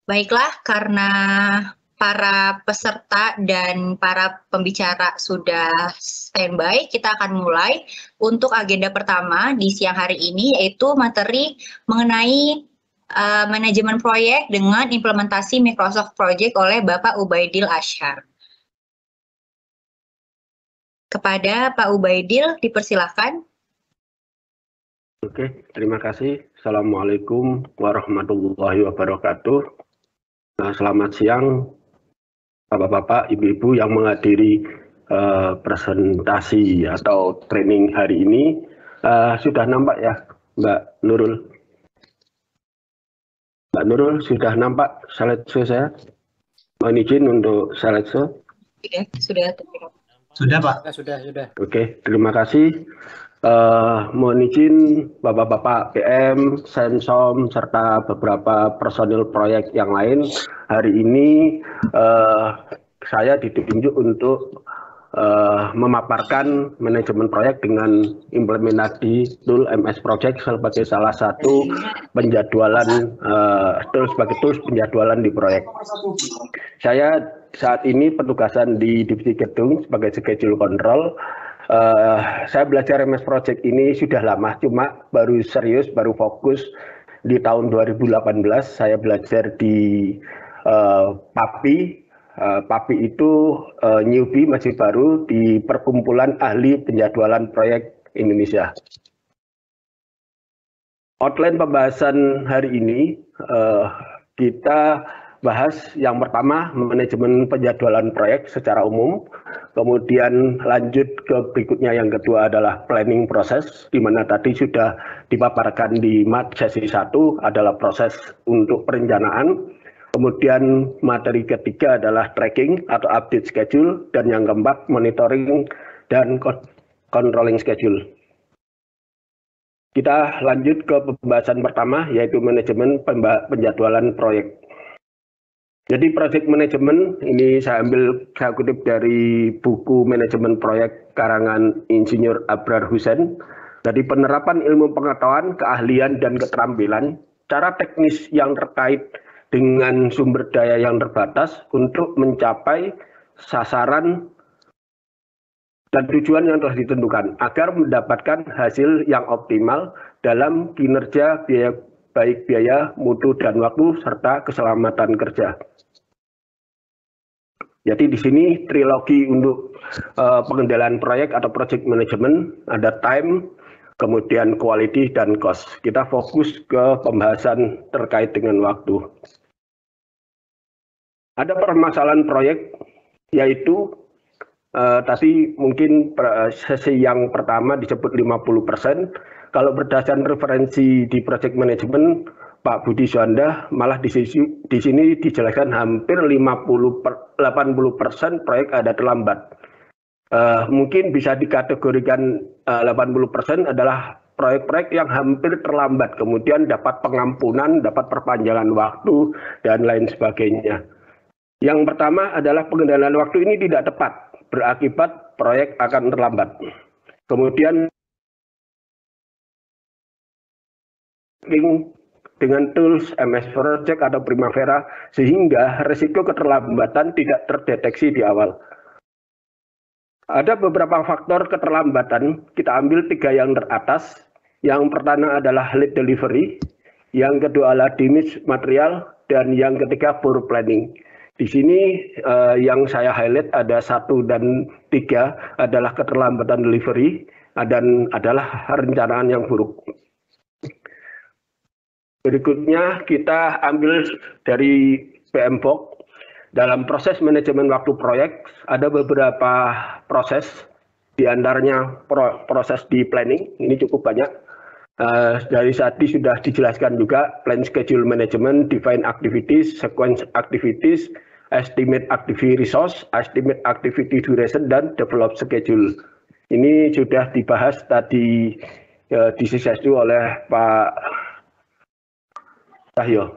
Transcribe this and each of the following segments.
Baiklah, karena para peserta dan para pembicara sudah standby, kita akan mulai untuk agenda pertama di siang hari ini, yaitu materi mengenai manajemen proyek dengan implementasi Microsoft Project oleh Bapak Ubaidil Asyar. Kepada Pak Ubaidil, dipersilakan. Oke, terima kasih. Assalamualaikum warahmatullahi wabarakatuh. Selamat siang, Bapak-bapak, Ibu-ibu yang menghadiri presentasi atau training hari ini. Sudah nampak ya, Mbak Nurul? Mbak Nurul, sudah nampak slideshow saya? Mohon izin untuk slideshow. Sudah, Pak. Sudah. Oke, terima kasih. Mohon izin Bapak-bapak PM, Sensom, serta beberapa personil proyek yang lain. Hari ini saya ditunjuk untuk memaparkan manajemen proyek dengan implementasi tool MS Project sebagai salah satu penjadwalan tools penjadwalan di proyek. Saya saat ini penugasan di Divisi Gedung sebagai schedule control. Saya belajar MS Project ini sudah lama, cuma baru serius, baru fokus di tahun 2018. Saya belajar di PAPI. PAPI itu newbie, masih baru di Perkumpulan Ahli Penjadwalan Proyek Indonesia. Outline pembahasan hari ini kita bahas yang pertama manajemen penjadwalan proyek secara umum, kemudian lanjut ke berikutnya yang kedua adalah planning proses, di mana tadi sudah dipaparkan di sesi 1 adalah proses untuk perencanaan, kemudian materi ketiga adalah tracking atau update schedule, dan yang keempat monitoring dan controlling schedule. Kita lanjut ke pembahasan pertama, yaitu manajemen penjadwalan proyek. Jadi project management ini saya kutip dari buku manajemen proyek karangan Insinyur Abrar Hussein. Jadi penerapan ilmu pengetahuan, keahlian, dan keterampilan, cara teknis yang terkait dengan sumber daya yang terbatas untuk mencapai sasaran dan tujuan yang telah ditentukan agar mendapatkan hasil yang optimal dalam kinerja baik biaya, mutu, dan waktu, serta keselamatan kerja. Jadi di sini trilogi untuk pengendalian proyek atau project management, ada time, kemudian quality, dan cost. Kita fokus ke pembahasan terkait dengan waktu. Ada permasalahan proyek, yaitu tadi mungkin sesi yang pertama disebut 50%. Kalau berdasarkan referensi di project management, Pak Budi Suanda malah di sini dijelaskan hampir 80% proyek ada terlambat. Mungkin bisa dikategorikan 80% adalah proyek-proyek yang hampir terlambat, kemudian dapat pengampunan, dapat perpanjangan waktu, dan lain sebagainya. Yang pertama adalah pengendalian waktu ini tidak tepat, berakibat proyek akan terlambat. Kemudian dengan tools MS Project atau Primavera, sehingga risiko keterlambatan tidak terdeteksi di awal. Ada beberapa faktor keterlambatan, kita ambil 3 yang teratas. Yang pertama adalah late delivery, yang kedua adalah damage material, dan yang ketiga poor planning. Di sini yang saya highlight ada 1 dan 3 adalah keterlambatan delivery dan adalah perencanaan yang buruk. Berikutnya kita ambil dari PMBOK. Dalam proses manajemen waktu proyek ada beberapa proses, diantaranya proses di planning, ini cukup banyak. Dari tadi sudah dijelaskan juga plan schedule management, define activities, sequence activities, estimate activity resource, estimate activity duration, dan develop schedule. Ini sudah dibahas tadi di sesi oleh Pak Cahyo.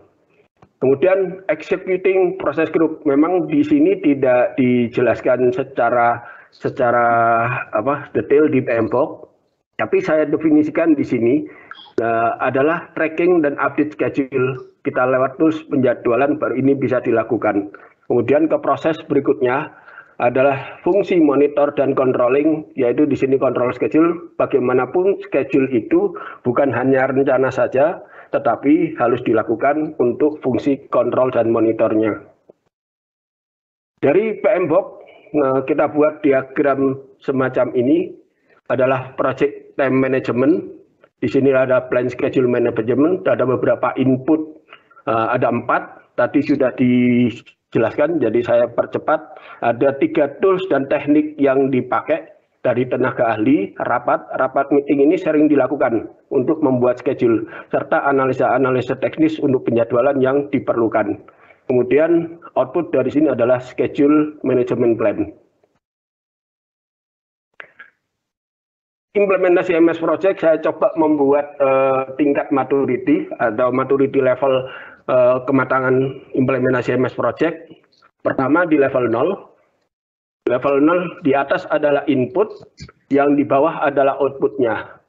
Kemudian executing process group, memang di sini tidak dijelaskan secara detail di PMBOK. Tapi saya definisikan di sini adalah tracking dan update schedule. Kita lewat tools penjadwalan baru ini bisa dilakukan. Kemudian ke proses berikutnya adalah fungsi monitor dan controlling, yaitu di sini control schedule. Bagaimanapun schedule itu bukan hanya rencana saja, tetapi harus dilakukan untuk fungsi kontrol dan monitornya. Dari PMBOK kita buat diagram semacam ini adalah project time management. Di sini ada plan schedule management, ada beberapa input, ada 4, tadi sudah dijelaskan, jadi saya percepat. Ada 3 tools dan teknik yang dipakai dari tenaga ahli. Rapat meeting ini sering dilakukan untuk membuat schedule, serta analisa-analisa teknis untuk penjadwalan yang diperlukan. Kemudian output dari sini adalah schedule management plan. Implementasi MS Project saya coba membuat tingkat maturity atau maturity level kematangan implementasi MS Project. Pertama di level 0. Level 0 di atas adalah input, yang di bawah adalah outputnya.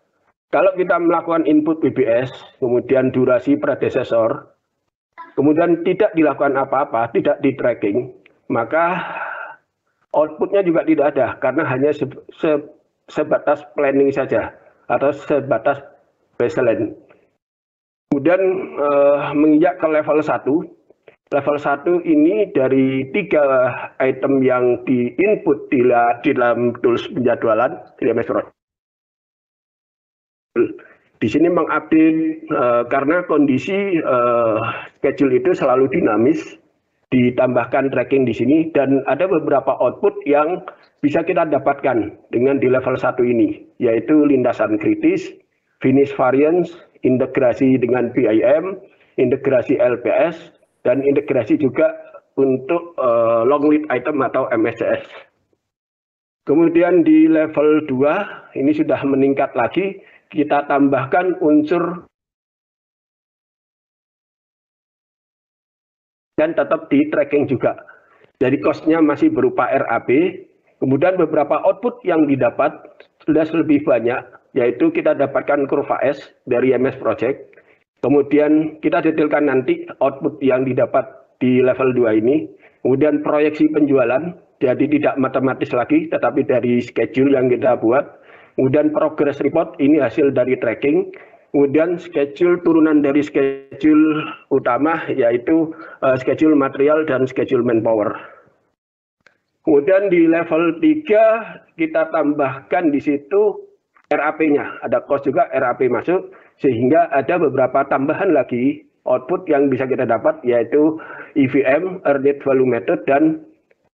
Kalau kita melakukan input BBS, kemudian durasi predecessor, kemudian tidak dilakukan apa-apa, tidak di tracking, maka outputnya juga tidak ada, karena hanya sebatas planning saja atau sebatas baseline. Kemudian menginjak ke level 1. Level 1 ini dari 3 item yang di input di dalam tools penjadwalan di MS Project. Di sini mengupdate karena kondisi schedule itu selalu dinamis, ditambahkan tracking di sini, dan ada beberapa output yang bisa kita dapatkan dengan di level 1 ini, yaitu lintasan kritis, finish variance, integrasi dengan BIM, integrasi LPS, dan integrasi juga untuk long lead item atau MSCS. Kemudian di level 2, ini sudah meningkat lagi, kita tambahkan unsur dan tetap di tracking juga. Jadi cost-nya masih berupa RAB. Kemudian beberapa output yang didapat sudah lebih banyak, yaitu kita dapatkan kurva S dari MS Project. Kemudian kita detailkan nanti output yang didapat di level 2 ini. Kemudian proyeksi penjualan, jadi tidak matematis lagi, tetapi dari schedule yang kita buat. Kemudian progress report, ini hasil dari tracking. Kemudian schedule turunan dari schedule utama, yaitu schedule material dan schedule manpower. Kemudian di level 3 kita tambahkan di situ RAP-nya, ada cost juga RAP masuk, sehingga ada beberapa tambahan lagi output yang bisa kita dapat, yaitu EVM, Earned Value Method, dan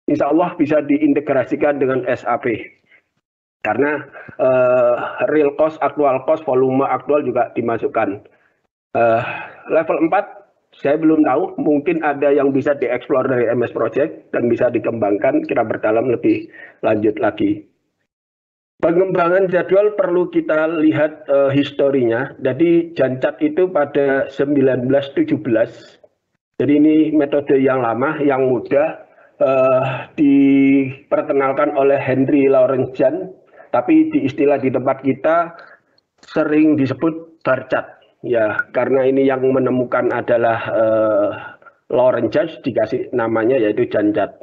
insya Allah bisa diintegrasikan dengan SAP. Karena real cost, aktual cost, volume aktual juga dimasukkan. Level 4, saya belum tahu, mungkin ada yang bisa dieksplor dari MS Project dan bisa dikembangkan, kita berdalam lebih lanjut lagi. Pengembangan jadwal perlu kita lihat historinya. Jadi Jancat itu pada 1917. Jadi ini metode yang lama, yang muda, diperkenalkan oleh Henry Lawrence Jahn, tapi di istilah di tempat kita sering disebut Barcat. Ya, karena ini yang menemukan adalah Lawrence Jahn, dikasih namanya yaitu Jancat.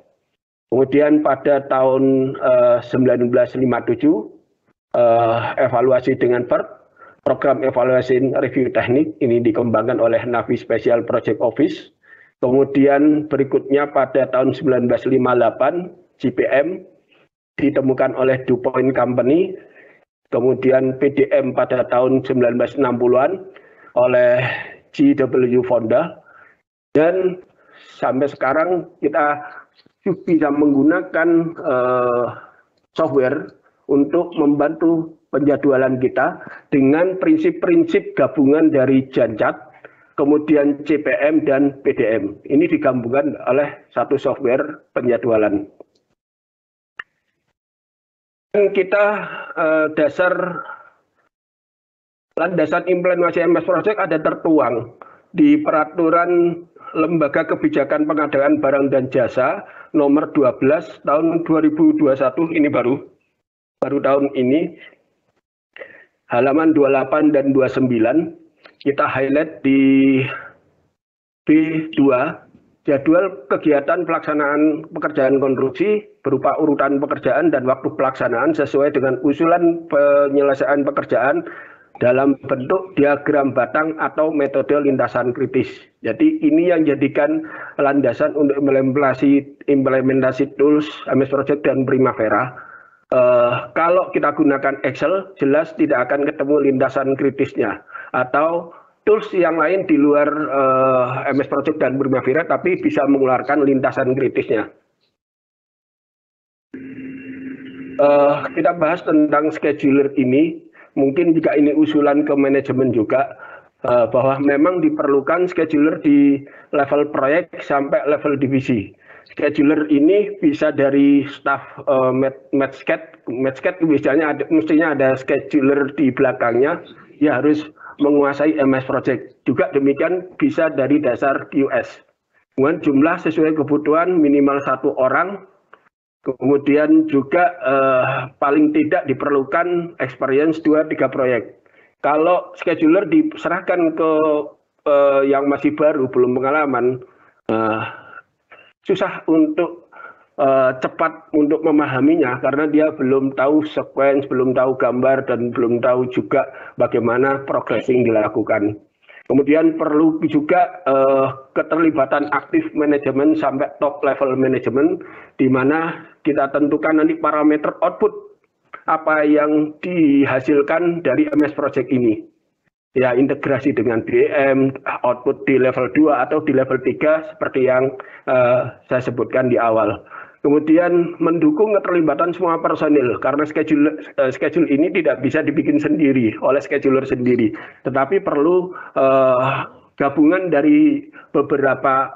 Kemudian pada tahun 1957, evaluasi dengan PERT, program evaluasi review teknik, ini dikembangkan oleh Navi Special Project Office. Kemudian berikutnya pada tahun 1958, GPM ditemukan oleh DuPont Company. Kemudian PDM pada tahun 1960-an oleh GW Fonda. Dan sampai sekarang kita bisa menggunakan software untuk membantu penjadwalan kita dengan prinsip-prinsip gabungan dari Jancat, kemudian CPM dan PDM. Ini digabungkan oleh satu software penjadwalan. Dan kita landasan implementasi MS Project ada tertuang di peraturan Lembaga Kebijakan Pengadaan Barang dan Jasa nomor 12 tahun 2021, ini baru tahun ini. halaman 28 dan 29, kita highlight di B2, jadwal kegiatan pelaksanaan pekerjaan konstruksi berupa urutan pekerjaan dan waktu pelaksanaan sesuai dengan usulan penyelesaian pekerjaan dalam bentuk diagram batang atau metode lintasan kritis. Jadi ini yang jadikan landasan untuk implementasi tools MS Project dan Primavera. Kalau kita gunakan Excel, jelas tidak akan ketemu lintasan kritisnya. Atau tools yang lain di luar MS Project dan Primavera, tapi bisa mengeluarkan lintasan kritisnya. Kita bahas tentang scheduler ini. Mungkin jika ini usulan ke manajemen juga, bahwa memang diperlukan scheduler di level proyek sampai level divisi. Scheduler ini bisa dari staff Medscape mestinya ada scheduler di belakangnya, ya harus menguasai MS Project. Juga demikian bisa dari dasar QS. Kemudian jumlah sesuai kebutuhan minimal 1 orang. Kemudian juga paling tidak diperlukan experience 2-3 proyek. Kalau scheduler diserahkan ke yang masih baru, belum pengalaman, susah untuk cepat untuk memahaminya karena dia belum tahu sequence, belum tahu gambar, dan belum tahu juga bagaimana progressing dilakukan. Kemudian perlu juga keterlibatan aktif manajemen sampai top level manajemen, di mana kita tentukan nanti parameter output apa yang dihasilkan dari MS Project ini. Ya, integrasi dengan BM, output di level 2 atau di level 3 seperti yang saya sebutkan di awal. Kemudian mendukung keterlibatan semua personil, karena schedule ini tidak bisa dibikin sendiri oleh scheduler sendiri, tetapi perlu gabungan dari beberapa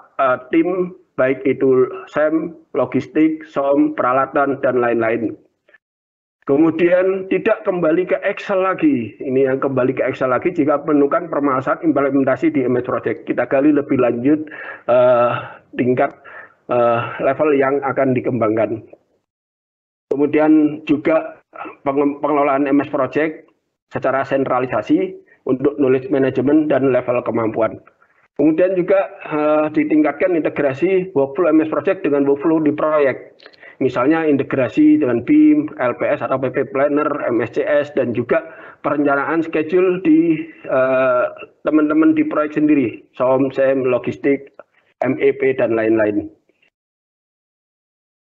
tim, baik itu SEM, logistik, SOM, peralatan, dan lain-lain. Kemudian tidak kembali ke Excel lagi. Ini yang kembali ke Excel lagi jika menemukan permasalahan implementasi di MS Project. Kita gali lebih lanjut tingkat level yang akan dikembangkan. Kemudian juga pengelolaan MS Project secara sentralisasi untuk knowledge management dan level kemampuan. Kemudian juga ditingkatkan integrasi workflow MS Project dengan workflow di proyek. Misalnya integrasi dengan BIM, LPS atau PP Planner, MSCS, dan juga perencanaan schedule di teman-teman di proyek sendiri, SOM, SEM, logistik, MEP, dan lain-lain.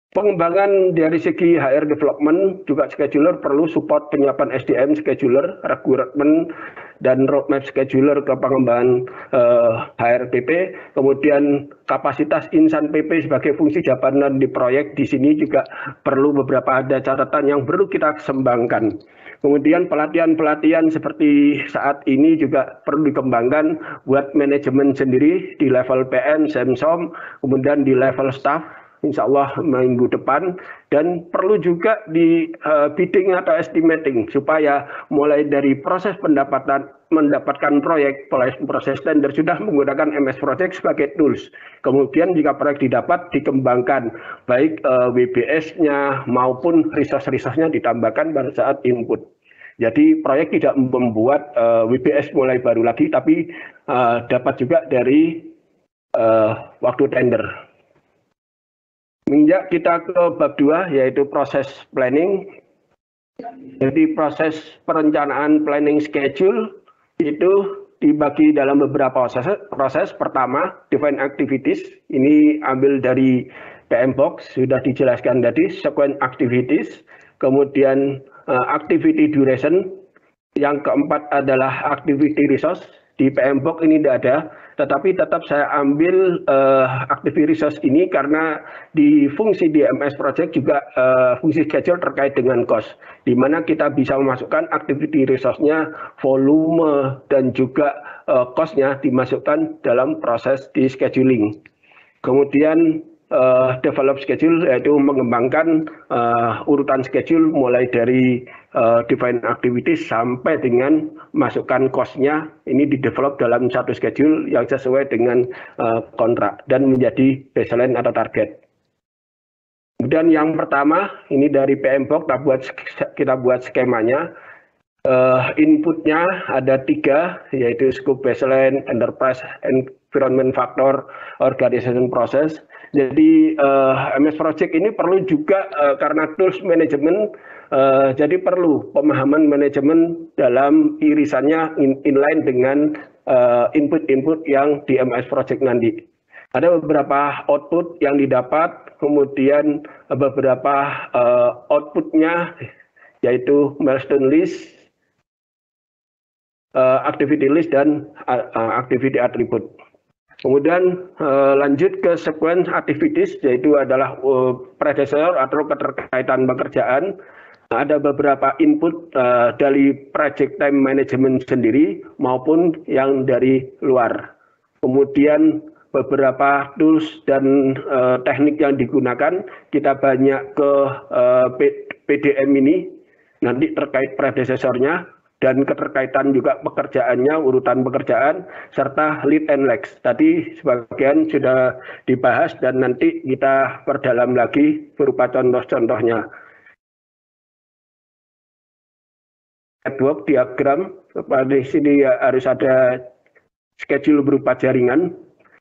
Pengembangan dari segi HR development, juga scheduler perlu support penyiapan SDM scheduler, recruitment, dan roadmap scheduler ke pengembangan HRPP. Kemudian kapasitas insan PP sebagai fungsi jabatan di proyek, di sini juga perlu beberapa ada catatan yang perlu kita kembangkan. Kemudian pelatihan-pelatihan seperti saat ini juga perlu dikembangkan buat manajemen sendiri di level PM, SEM-SOM, kemudian di level staff, insya Allah minggu depan, dan perlu juga di bidding atau estimating supaya mulai dari proses mendapatkan proyek, proses tender sudah menggunakan MS Project sebagai tools. Kemudian jika proyek didapat, dikembangkan baik WBS-nya maupun resource-resource-nya ditambahkan pada saat input. Jadi proyek tidak membuat WBS mulai baru lagi, tapi dapat juga dari waktu tender. Menginjak kita ke bab 2, yaitu proses planning. Jadi proses perencanaan planning schedule itu dibagi dalam beberapa proses. Pertama, define activities. Ini ambil dari PM Box, sudah dijelaskan tadi, sequence activities. Kemudian activity duration. Yang keempat adalah activity resource. Di PM Box ini tidak ada, tetapi tetap saya ambil activity resource ini karena di fungsi di MS Project juga fungsi schedule terkait dengan cost, di mana kita bisa memasukkan activity resource-nya, volume, dan juga cost-nya dimasukkan dalam proses di scheduling. Kemudian develop schedule, yaitu mengembangkan urutan schedule mulai dari define activities sampai dengan masukkan cost-nya, ini di-develop dalam satu schedule yang sesuai dengan kontrak dan menjadi baseline atau target. Kemudian yang pertama, ini dari PM Box kita buat skemanya. Inputnya ada 3, yaitu scope, baseline, enterprise, environment factor, organization process. Jadi MS Project ini perlu juga karena tools manajemen, jadi perlu pemahaman manajemen dalam irisannya inline dengan input-input yang di MS Project nanti. Ada beberapa output yang didapat, kemudian beberapa outputnya yaitu milestone list, activity list, dan activity attribute. Kemudian lanjut ke sequence activities, yaitu adalah predecessor atau keterkaitan pekerjaan. Ada beberapa input dari project time management sendiri maupun yang dari luar. Kemudian beberapa tools dan teknik yang digunakan, kita banyak ke PDM ini, nanti terkait predecessornya, dan keterkaitan juga pekerjaannya, urutan pekerjaan, serta lead and lags. Tadi sebagian sudah dibahas dan nanti kita perdalam lagi berupa contoh-contohnya. Network diagram, pada sini harus ada schedule berupa jaringan,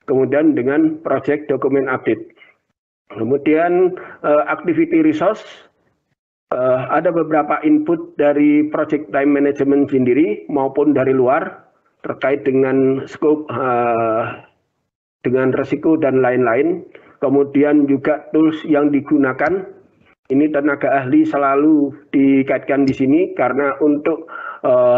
kemudian dengan project document update. Kemudian activity resource, ada beberapa input dari project time management sendiri maupun dari luar terkait dengan scope, dengan resiko dan lain-lain. Kemudian juga tools yang digunakan, ini tenaga ahli selalu dikaitkan di sini karena untuk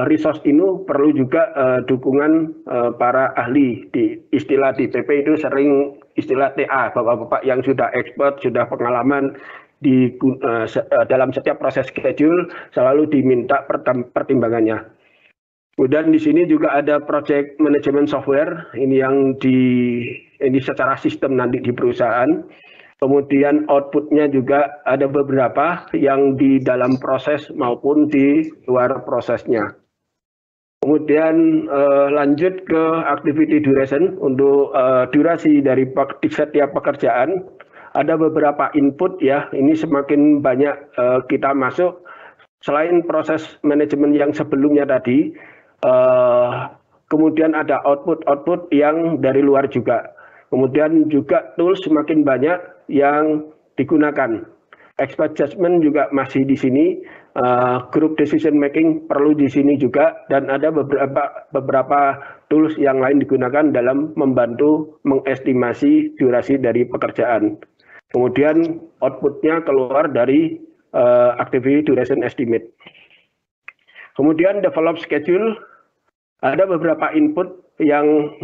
resource ini perlu juga dukungan para ahli. Di istilah di PP itu sering istilah TA, bapak-bapak yang sudah expert, sudah pengalaman dalam setiap proses schedule selalu diminta pertimbangannya. Kemudian di sini juga ada project management software, ini yang ini secara sistem nanti di perusahaan. Kemudian outputnya juga ada beberapa yang di dalam proses maupun di luar prosesnya. Kemudian lanjut ke activity duration. Untuk durasi dari setiap pekerjaan, ada beberapa input ya. Ini semakin banyak kita masuk, selain proses manajemen yang sebelumnya tadi, kemudian ada output yang dari luar juga. Kemudian juga tools semakin banyak yang digunakan. Expert judgment juga masih di sini, group decision making perlu di sini juga, dan ada beberapa tools yang lain digunakan dalam membantu mengestimasi durasi dari pekerjaan. Kemudian outputnya keluar dari activity duration estimate. Kemudian develop schedule, ada beberapa input yang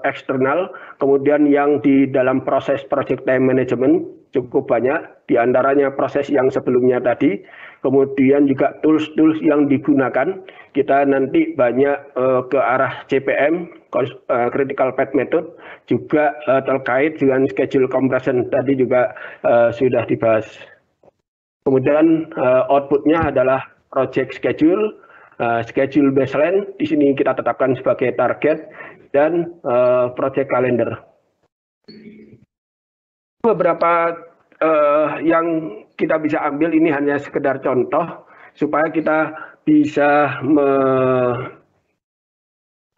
eksternal, kemudian yang di dalam proses project time management cukup banyak, diantaranya proses yang sebelumnya tadi, kemudian juga tools-tools yang digunakan, kita nanti banyak ke arah CPM, Critical Path Method, juga terkait dengan schedule compression, tadi juga sudah dibahas. Kemudian outputnya adalah project schedule, schedule baseline, di sini kita tetapkan sebagai target, dan project calendar. Beberapa yang kita bisa ambil ini hanya sekedar contoh supaya kita bisa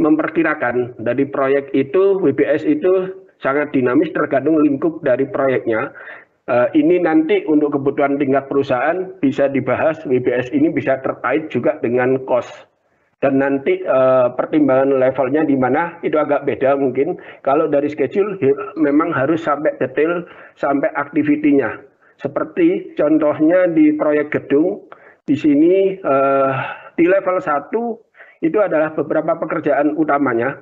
memperkirakan dari proyek itu. WBS itu sangat dinamis tergantung lingkup dari proyeknya. Ini nanti untuk kebutuhan tingkat perusahaan bisa dibahas, WBS ini bisa terkait juga dengan cost. Dan nanti pertimbangan levelnya di mana itu agak beda mungkin. Kalau dari schedule memang harus sampai detail, sampai aktivitinya. Seperti contohnya di proyek gedung, di sini di level 1 itu adalah beberapa pekerjaan utamanya.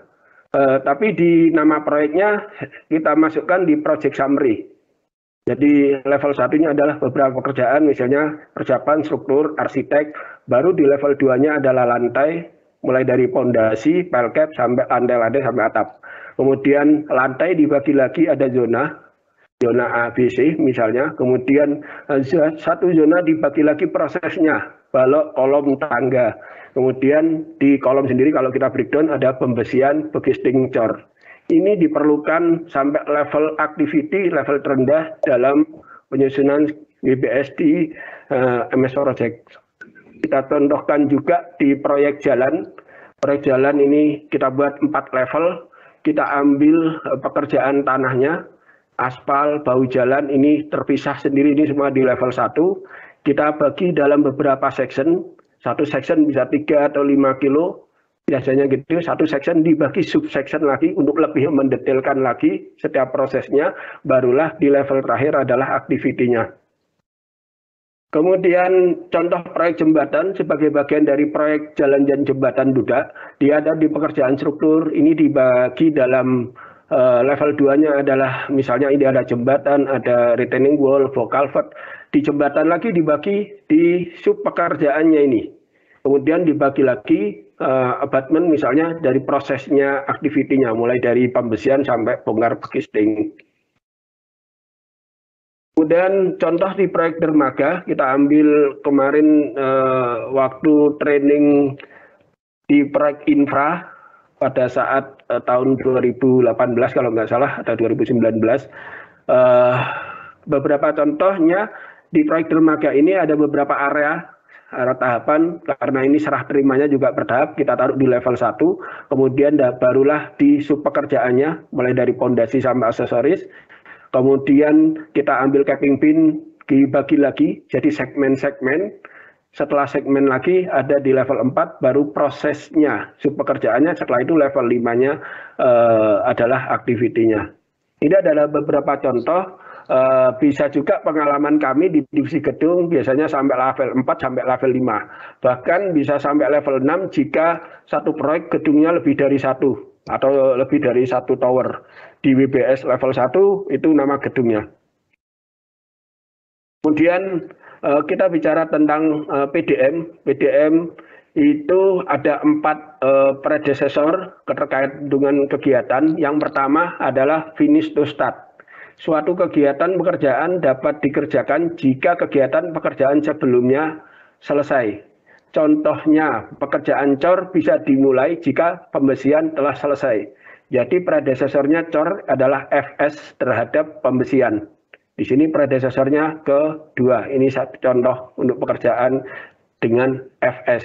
Tapi di nama proyeknya kita masukkan di project summary. Jadi level 1-nya adalah beberapa pekerjaan, misalnya persiapan struktur, arsitek, baru di level 2-nya adalah lantai, mulai dari pondasi, pelkap, sampai lantai-lantai, sampai atap. Kemudian lantai dibagi lagi ada zona A, B, C misalnya, kemudian satu zona dibagi lagi prosesnya, balok, kolom, tangga. Kemudian di kolom sendiri kalau kita breakdown ada pembesian, bagging cor. Ini diperlukan sampai level activity, level terendah dalam penyusunan WBS di MS Project. Kita contohkan juga di proyek jalan. Proyek jalan ini kita buat 4 level. Kita ambil pekerjaan tanahnya, aspal, bahu jalan ini terpisah sendiri, ini semua di level 1. Kita bagi dalam beberapa section. Satu section bisa 3 atau 5 kilo. Biasanya gitu, satu section dibagi subsection lagi untuk lebih mendetailkan lagi setiap prosesnya. Barulah di level terakhir adalah activity-nya. Kemudian contoh proyek jembatan sebagai bagian dari proyek jalan dan jembatan juga, dia ada di pekerjaan struktur, ini dibagi dalam level 2-nya adalah misalnya ini ada jembatan, ada retaining wall, box culvert. Di jembatan lagi dibagi di sub pekerjaannya ini. Kemudian dibagi lagi abutment misalnya dari prosesnya, aktivitinya, mulai dari pembesian sampai bongkar bekisting. Kemudian contoh di proyek dermaga, kita ambil kemarin waktu training di proyek infra pada saat tahun 2018 kalau nggak salah, atau 2019. Beberapa contohnya di proyek dermaga ini ada beberapa area tahapan, karena ini serah terimanya juga bertahap, kita taruh di level 1, kemudian barulah di sub pekerjaannya, mulai dari pondasi sampai aksesoris. Kemudian kita ambil capping pin, dibagi lagi jadi segmen-segmen. Setelah segmen lagi ada di level 4, baru prosesnya, sub pekerjaannya. Setelah itu level 5-nya adalah aktivitinya. Ini adalah beberapa contoh. Bisa juga pengalaman kami di divisi gedung biasanya sampai level 4 sampai level 5. Bahkan bisa sampai level 6 jika satu proyek gedungnya lebih dari 1 atau lebih dari 1 tower. Di WBS level 1 itu nama gedungnya. Kemudian kita bicara tentang PDM. PDM itu ada 4 predecessor terkait dengan kegiatan. Yang pertama adalah finish to start. Suatu kegiatan pekerjaan dapat dikerjakan jika kegiatan pekerjaan sebelumnya selesai. Contohnya, pekerjaan cor bisa dimulai jika pembesian telah selesai. Jadi predecesornya cor adalah FS terhadap pembesian. Di sini predesesornya kedua. Ini satu contoh untuk pekerjaan dengan FS.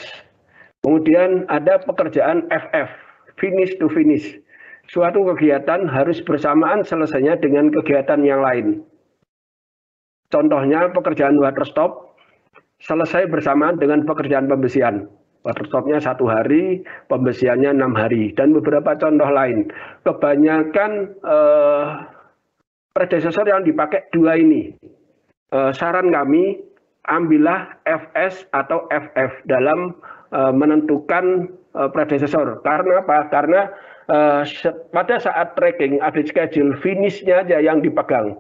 Kemudian ada pekerjaan FF, finish to finish. Suatu kegiatan harus bersamaan selesainya dengan kegiatan yang lain. Contohnya pekerjaan water stop selesai bersamaan dengan pekerjaan pembesian. Water stopnya 1 hari, pembesiannya 6 hari, dan beberapa contoh lain. Kebanyakan predecessor yang dipakai 2 ini. Saran kami, ambillah FS atau FF dalam menentukan predecessor. Karena apa? Karena pada saat tracking, audit schedule, finish-nya aja yang dipegang.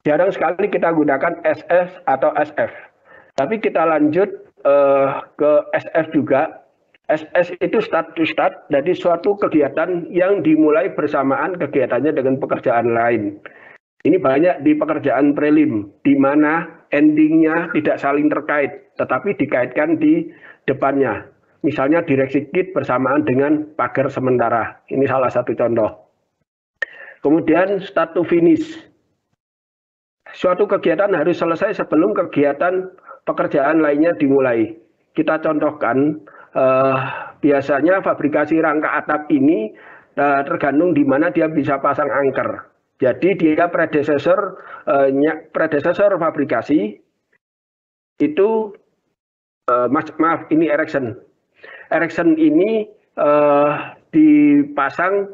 Jarang sekali kita gunakan SS atau SF. Tapi kita lanjut ke SF juga. SS itu start to start, jadi suatu kegiatan yang dimulai bersamaan kegiatannya dengan pekerjaan lain. Ini banyak di pekerjaan prelim, di mana endingnya tidak saling terkait, tetapi dikaitkan di depannya. Misalnya direksi kit bersamaan dengan pagar sementara. Ini salah satu contoh. Kemudian start to finish. Suatu kegiatan harus selesai sebelum kegiatan pekerjaan lainnya dimulai. Kita contohkan, biasanya fabrikasi rangka atap ini tergantung di mana dia bisa pasang anchor. Jadi dia predecessor fabrikasi itu, maaf ini erection. Erection ini dipasang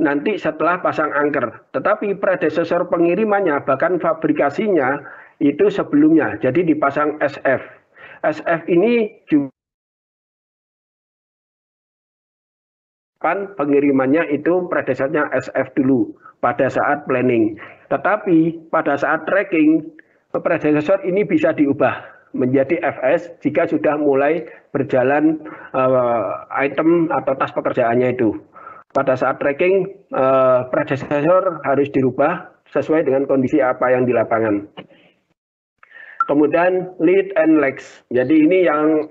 nanti setelah pasang anchor. Tetapi predecessor pengirimannya bahkan fabrikasinya itu sebelumnya, jadi dipasang SF. SF ini juga pengirimannya itu predecessornya SF dulu pada saat planning. Tetapi pada saat tracking, predecessor ini bisa diubah menjadi FS jika sudah mulai berjalan item atau tas pekerjaannya itu. Pada saat tracking, predecessor harus dirubah sesuai dengan kondisi apa yang di lapangan. Kemudian lead and legs. Jadi ini yang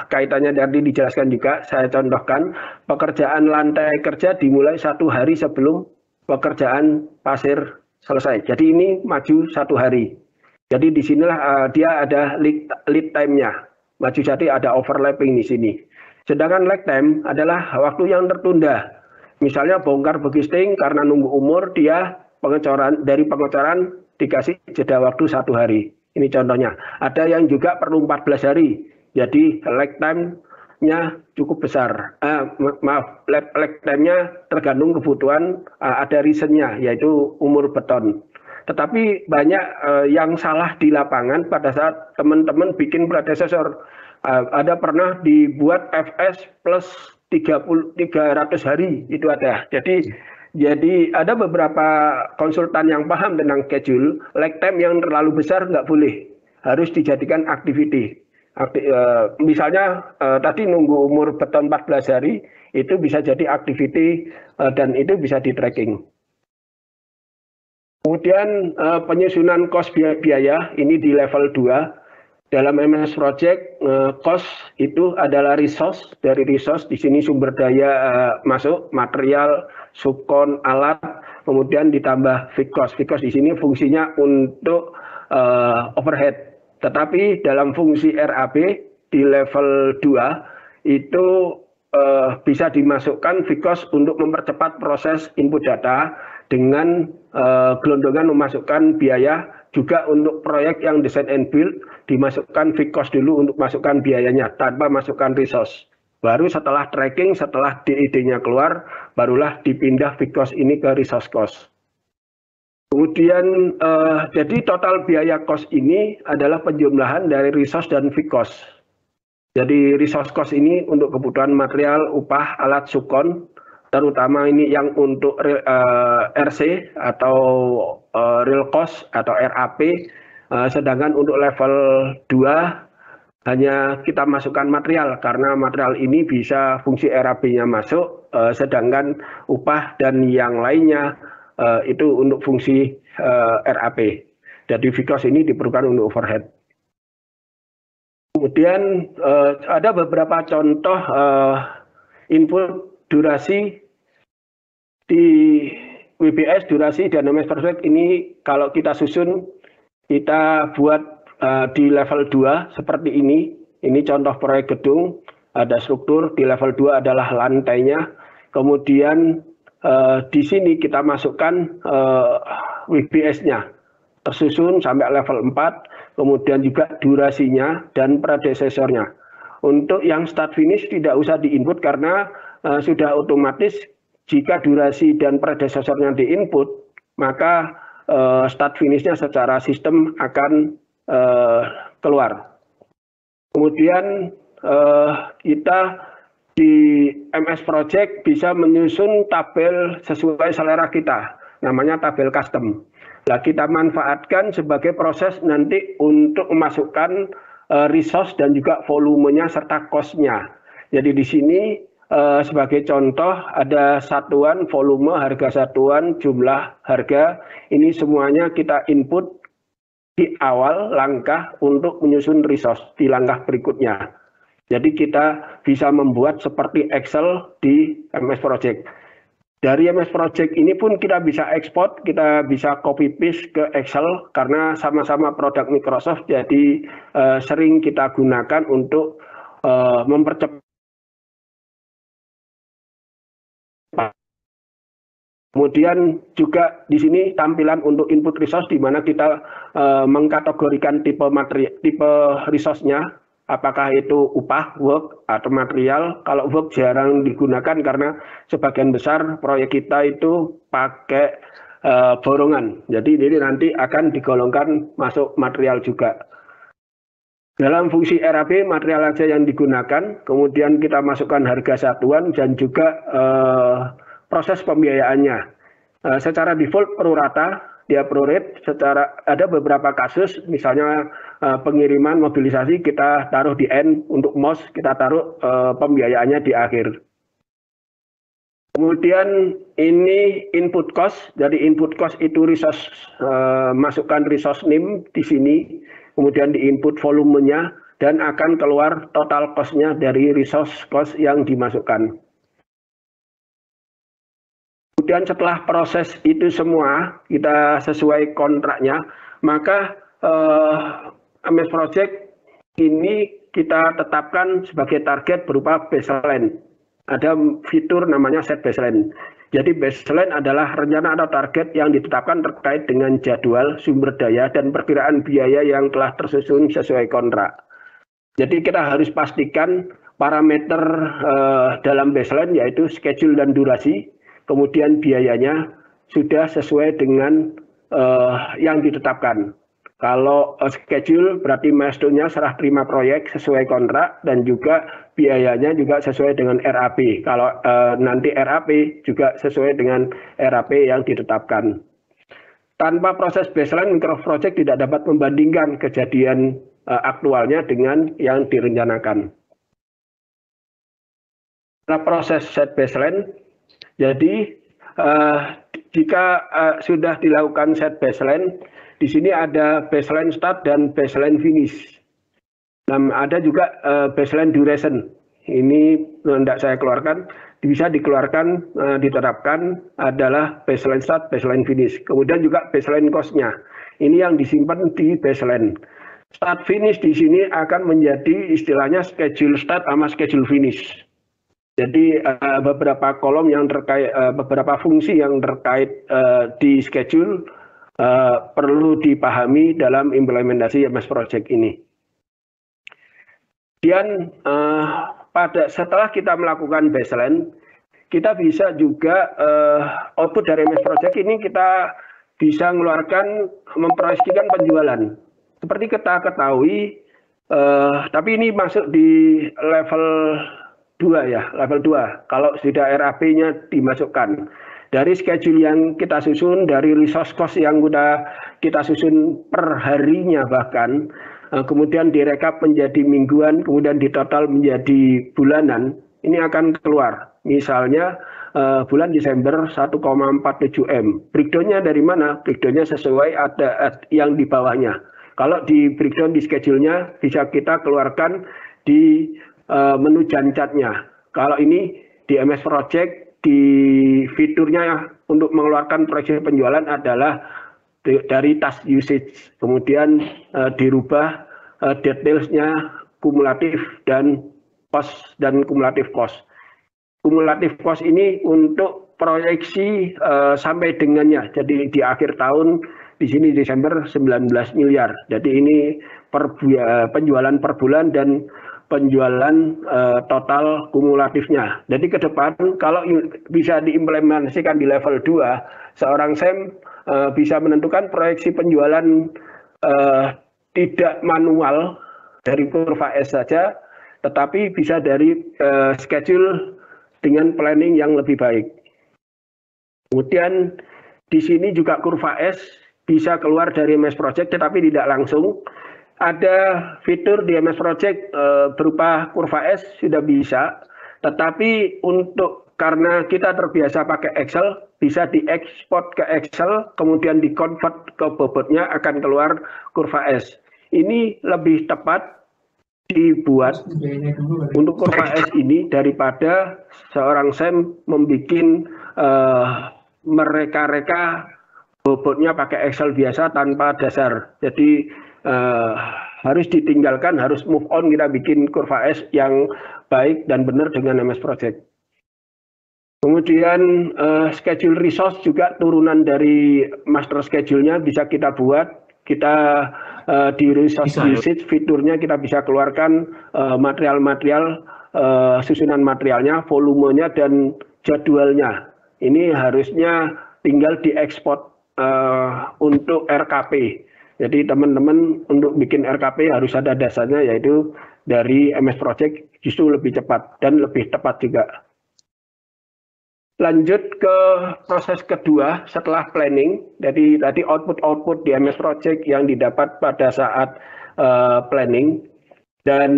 kaitannya tadi dijelaskan juga, saya contohkan. Pekerjaan lantai kerja dimulai 1 hari sebelum pekerjaan pasir selesai. Jadi ini maju 1 hari. Jadi disinilah dia ada lead time-nya. maju, jadi ada overlapping di sini. Sedangkan lag time adalah waktu yang tertunda. Misalnya bongkar begisting karena nunggu umur, dia dari pengecoran dikasih jeda waktu 1 hari. Ini contohnya. Ada yang juga perlu 14 hari. Jadi lag time-nya cukup besar. Lag time-nya tergantung kebutuhan, ada reason-nya, yaitu umur beton. Tetapi banyak yang salah di lapangan pada saat teman-teman bikin predecessor. Ada pernah dibuat FS plus 300 hari, itu ada. Jadi ada beberapa konsultan yang paham tentang schedule, lag time yang terlalu besar nggak boleh, harus dijadikan activity. Misalnya tadi nunggu umur beton 14 hari, itu bisa jadi activity dan itu bisa di tracking. Kemudian penyusunan cost biaya, ini di level 2. Dalam MS Project, cost itu adalah resource. Dari resource, di sini sumber daya masuk, material, subkon, alat, kemudian ditambah fixed cost. Fixed cost di sini fungsinya untuk overhead. Tetapi dalam fungsi RAP di level 2, itu bisa dimasukkan fixed cost untuk mempercepat proses input data dengan gelondongan memasukkan biaya. Juga untuk proyek yang design and build, dimasukkan fixed cost dulu untuk masukkan biayanya tanpa masukkan resource. Baru setelah tracking, setelah DID-nya keluar, barulah dipindah fixed cost ini ke resource cost. Kemudian jadi total biaya cost ini adalah penjumlahan dari resource dan fixed cost. Jadi resource cost ini untuk kebutuhan material, upah, alat, subkon, terutama ini yang untuk RC atau real cost atau RAP, sedangkan untuk level 2 hanya kita masukkan material karena material ini bisa fungsi RAP-nya masuk, sedangkan upah dan yang lainnya itu untuk fungsi RAP. Jadi fixed cost ini diperlukan untuk overhead. Kemudian ada beberapa contoh input durasi di WBS, durasi dan MS Project ini kalau kita susun, kita buat di level 2 seperti ini. Ini contoh proyek gedung, ada struktur, di level 2 adalah lantainya. Kemudian di sini kita masukkan WBS-nya, tersusun sampai level 4, kemudian juga durasinya dan predecessornya. Untuk yang start finish tidak usah diinput karena sudah otomatis. Jika durasi dan predecessornya diinput, maka start finishnya secara sistem akan keluar. Kemudian kita di MS Project bisa menyusun tabel sesuai selera kita, namanya tabel custom. Nah, kita manfaatkan sebagai proses nanti untuk memasukkan resource dan juga volumenya serta cost-nya. Jadi di sini sebagai contoh ada satuan volume, harga satuan, jumlah harga. Ini semuanya kita input di awal langkah untuk menyusun resource di langkah berikutnya. Jadi kita bisa membuat seperti Excel di MS Project. Dari MS Project ini pun kita bisa ekspor, kita bisa copy paste ke Excel karena sama-sama produk Microsoft, jadi sering kita gunakan untuk mempercepat. Kemudian juga di sini tampilan untuk input resource di mana kita mengkategorikan tipe resource-nya, apakah itu upah, work, atau material. Kalau work jarang digunakan karena sebagian besar proyek kita itu pakai borongan. Jadi ini nanti akan digolongkan masuk material juga. Dalam fungsi RAP, material aja yang digunakan, kemudian kita masukkan harga satuan dan juga proses pembiayaannya. Secara default pro rata, dia pro rate. Ada beberapa kasus, misalnya pengiriman mobilisasi kita taruh di end, untuk MOS kita taruh pembiayaannya di akhir. Kemudian ini input cost. Jadi input cost itu resource, masukkan resource name di sini, kemudian di input volumenya dan akan keluar total cost-nya dari resource cost yang dimasukkan. Kemudian setelah proses itu semua, kita sesuai kontraknya, maka MS Project ini kita tetapkan sebagai target berupa baseline. Ada fitur namanya set baseline. Jadi baseline adalah rencana atau target yang ditetapkan terkait dengan jadwal, sumber daya, dan perkiraan biaya yang telah tersusun sesuai kontrak. Jadi kita harus pastikan parameter dalam baseline yaitu schedule dan durasi, kemudian biayanya sudah sesuai dengan yang ditetapkan. Kalau schedule berarti milestone-nya serah terima proyek sesuai kontrak dan juga biayanya juga sesuai dengan RAP. Kalau nanti RAP juga sesuai dengan RAP yang ditetapkan. Tanpa proses baseline, micro project tidak dapat membandingkan kejadian aktualnya dengan yang direncanakan. Nah, proses set baseline, jadi jika sudah dilakukan set baseline, di sini ada baseline start dan baseline finish. Dan ada juga baseline duration. Ini tidak saya keluarkan, bisa dikeluarkan, ditetapkan adalah baseline start, baseline finish. Kemudian juga baseline cost-nya. Ini yang disimpan di baseline. Start finish di sini akan menjadi istilahnya schedule start sama schedule finish. Jadi beberapa kolom yang terkait, beberapa fungsi yang terkait di schedule perlu dipahami dalam implementasi MS Project ini. Kemudian setelah kita melakukan baseline, kita bisa juga output dari MS Project ini kita bisa mengeluarkan, memproyeksikan penjualan. Seperti kita ketahui, tapi ini masuk di level 2 ya, level 2. Kalau sudah RAP-nya dimasukkan. Dari schedule yang kita susun, dari resource cost yang sudah kita susun per harinya bahkan, kemudian direkap menjadi mingguan, kemudian ditotal menjadi bulanan, ini akan keluar. Misalnya bulan Desember 1,47 M. Breakdown-nya dari mana? Breakdown-nya sesuai ada yang di bawahnya. Kalau di breakdown di schedule-nya bisa kita keluarkan di menu jancat-nya. Kalau ini di MS Project, di fiturnya untuk mengeluarkan proyeksi penjualan adalah dari task usage, kemudian dirubah detailsnya kumulatif dan cost dan kumulatif cost. Kumulatif cost ini untuk proyeksi sampai dengannya, jadi di akhir tahun di sini Desember 19 miliar. Jadi ini penjualan per bulan dan penjualan total kumulatifnya. Jadi ke depan kalau bisa diimplementasikan di level 2, seorang SEM bisa menentukan proyeksi penjualan tidak manual dari kurva S saja, tetapi bisa dari schedule dengan planning yang lebih baik. Kemudian di sini juga kurva S bisa keluar dari MS Project, tetapi tidak langsung. Ada fitur di MS Project berupa kurva S sudah bisa, tetapi karena kita terbiasa pakai Excel, bisa diekspor ke Excel, kemudian dikonvert ke bobotnya akan keluar kurva S. Ini lebih tepat dibuat untuk kurva S ini daripada seorang SEM membuat mereka-reka bobotnya pakai Excel biasa tanpa dasar. Jadi harus ditinggalkan, harus move on, kita bikin kurva S yang baik dan benar dengan MS Project. Kemudian schedule resource juga turunan dari master schedule-nya bisa kita buat. Kita di resource usage fiturnya kita bisa keluarkan material-material, susunan materialnya, volumenya, dan jadwalnya. Ini harusnya tinggal diekspor untuk RKP. Jadi teman-teman untuk bikin RKP harus ada dasarnya, yaitu dari MS Project, justru lebih cepat dan lebih tepat juga. Lanjut ke proses kedua setelah planning. Jadi tadi output di MS Project yang didapat pada saat planning, dan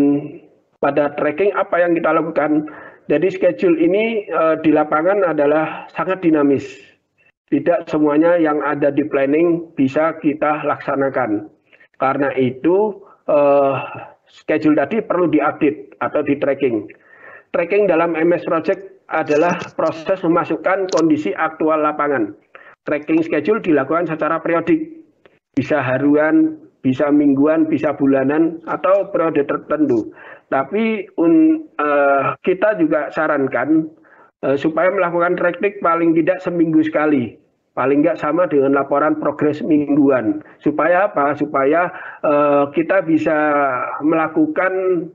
pada tracking apa yang kita lakukan. Jadi schedule ini di lapangan adalah sangat dinamis. Tidak semuanya yang ada di planning bisa kita laksanakan. Karena itu schedule tadi perlu diupdate atau di tracking. Tracking dalam MS Project adalah proses memasukkan kondisi aktual lapangan. Tracking schedule dilakukan secara periodik, bisa harian, bisa mingguan, bisa bulanan, atau periode tertentu. Tapi kita juga sarankan supaya melakukan tracking paling tidak seminggu sekali. Paling nggak sama dengan laporan progres mingguan. Supaya apa? Supaya kita bisa melakukan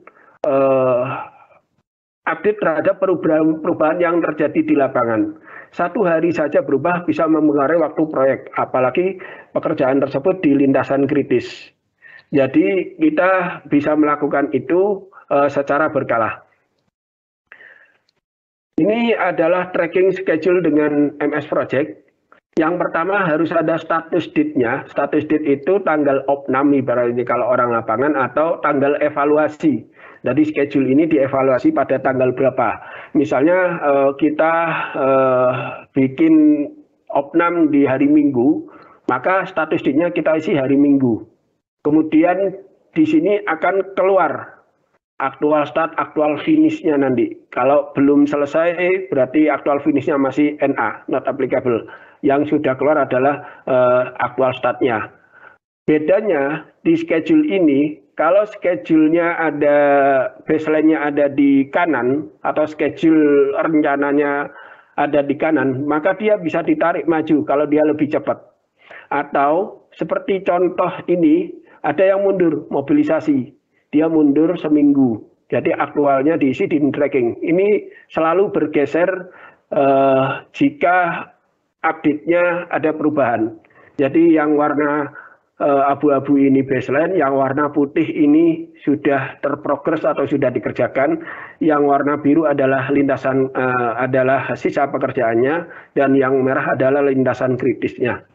update terhadap perubahan yang terjadi di lapangan. Satu hari saja berubah bisa mempengaruhi waktu proyek, apalagi pekerjaan tersebut di lintasan kritis. Jadi kita bisa melakukan itu secara berkala. Ini adalah tracking schedule dengan MS Project. Yang pertama harus ada status date-nya. Status date itu tanggal opnam ibaratnya kalau orang lapangan atau tanggal evaluasi. Jadi schedule ini dievaluasi pada tanggal berapa. Misalnya kita bikin opnam di hari Minggu, maka status date-nya kita isi hari Minggu. Kemudian di sini akan keluar aktual start, aktual finish-nya nanti. Kalau belum selesai berarti aktual finish-nya masih NA, not applicable. Yang sudah keluar adalah aktual start-nya. Bedanya di schedule ini, kalau schedule-nya ada, baseline-nya ada di kanan, atau schedule rencananya ada di kanan, maka dia bisa ditarik maju kalau dia lebih cepat. Atau seperti contoh ini, ada yang mundur, mobilisasi. Dia mundur seminggu. Jadi aktualnya diisi di tracking. Ini selalu bergeser jika update-nya ada perubahan. Jadi yang warna abu-abu ini baseline, yang warna putih ini sudah terprogres atau sudah dikerjakan, yang warna biru adalah lintasan adalah sisa pekerjaannya, dan yang merah adalah lintasan kritisnya.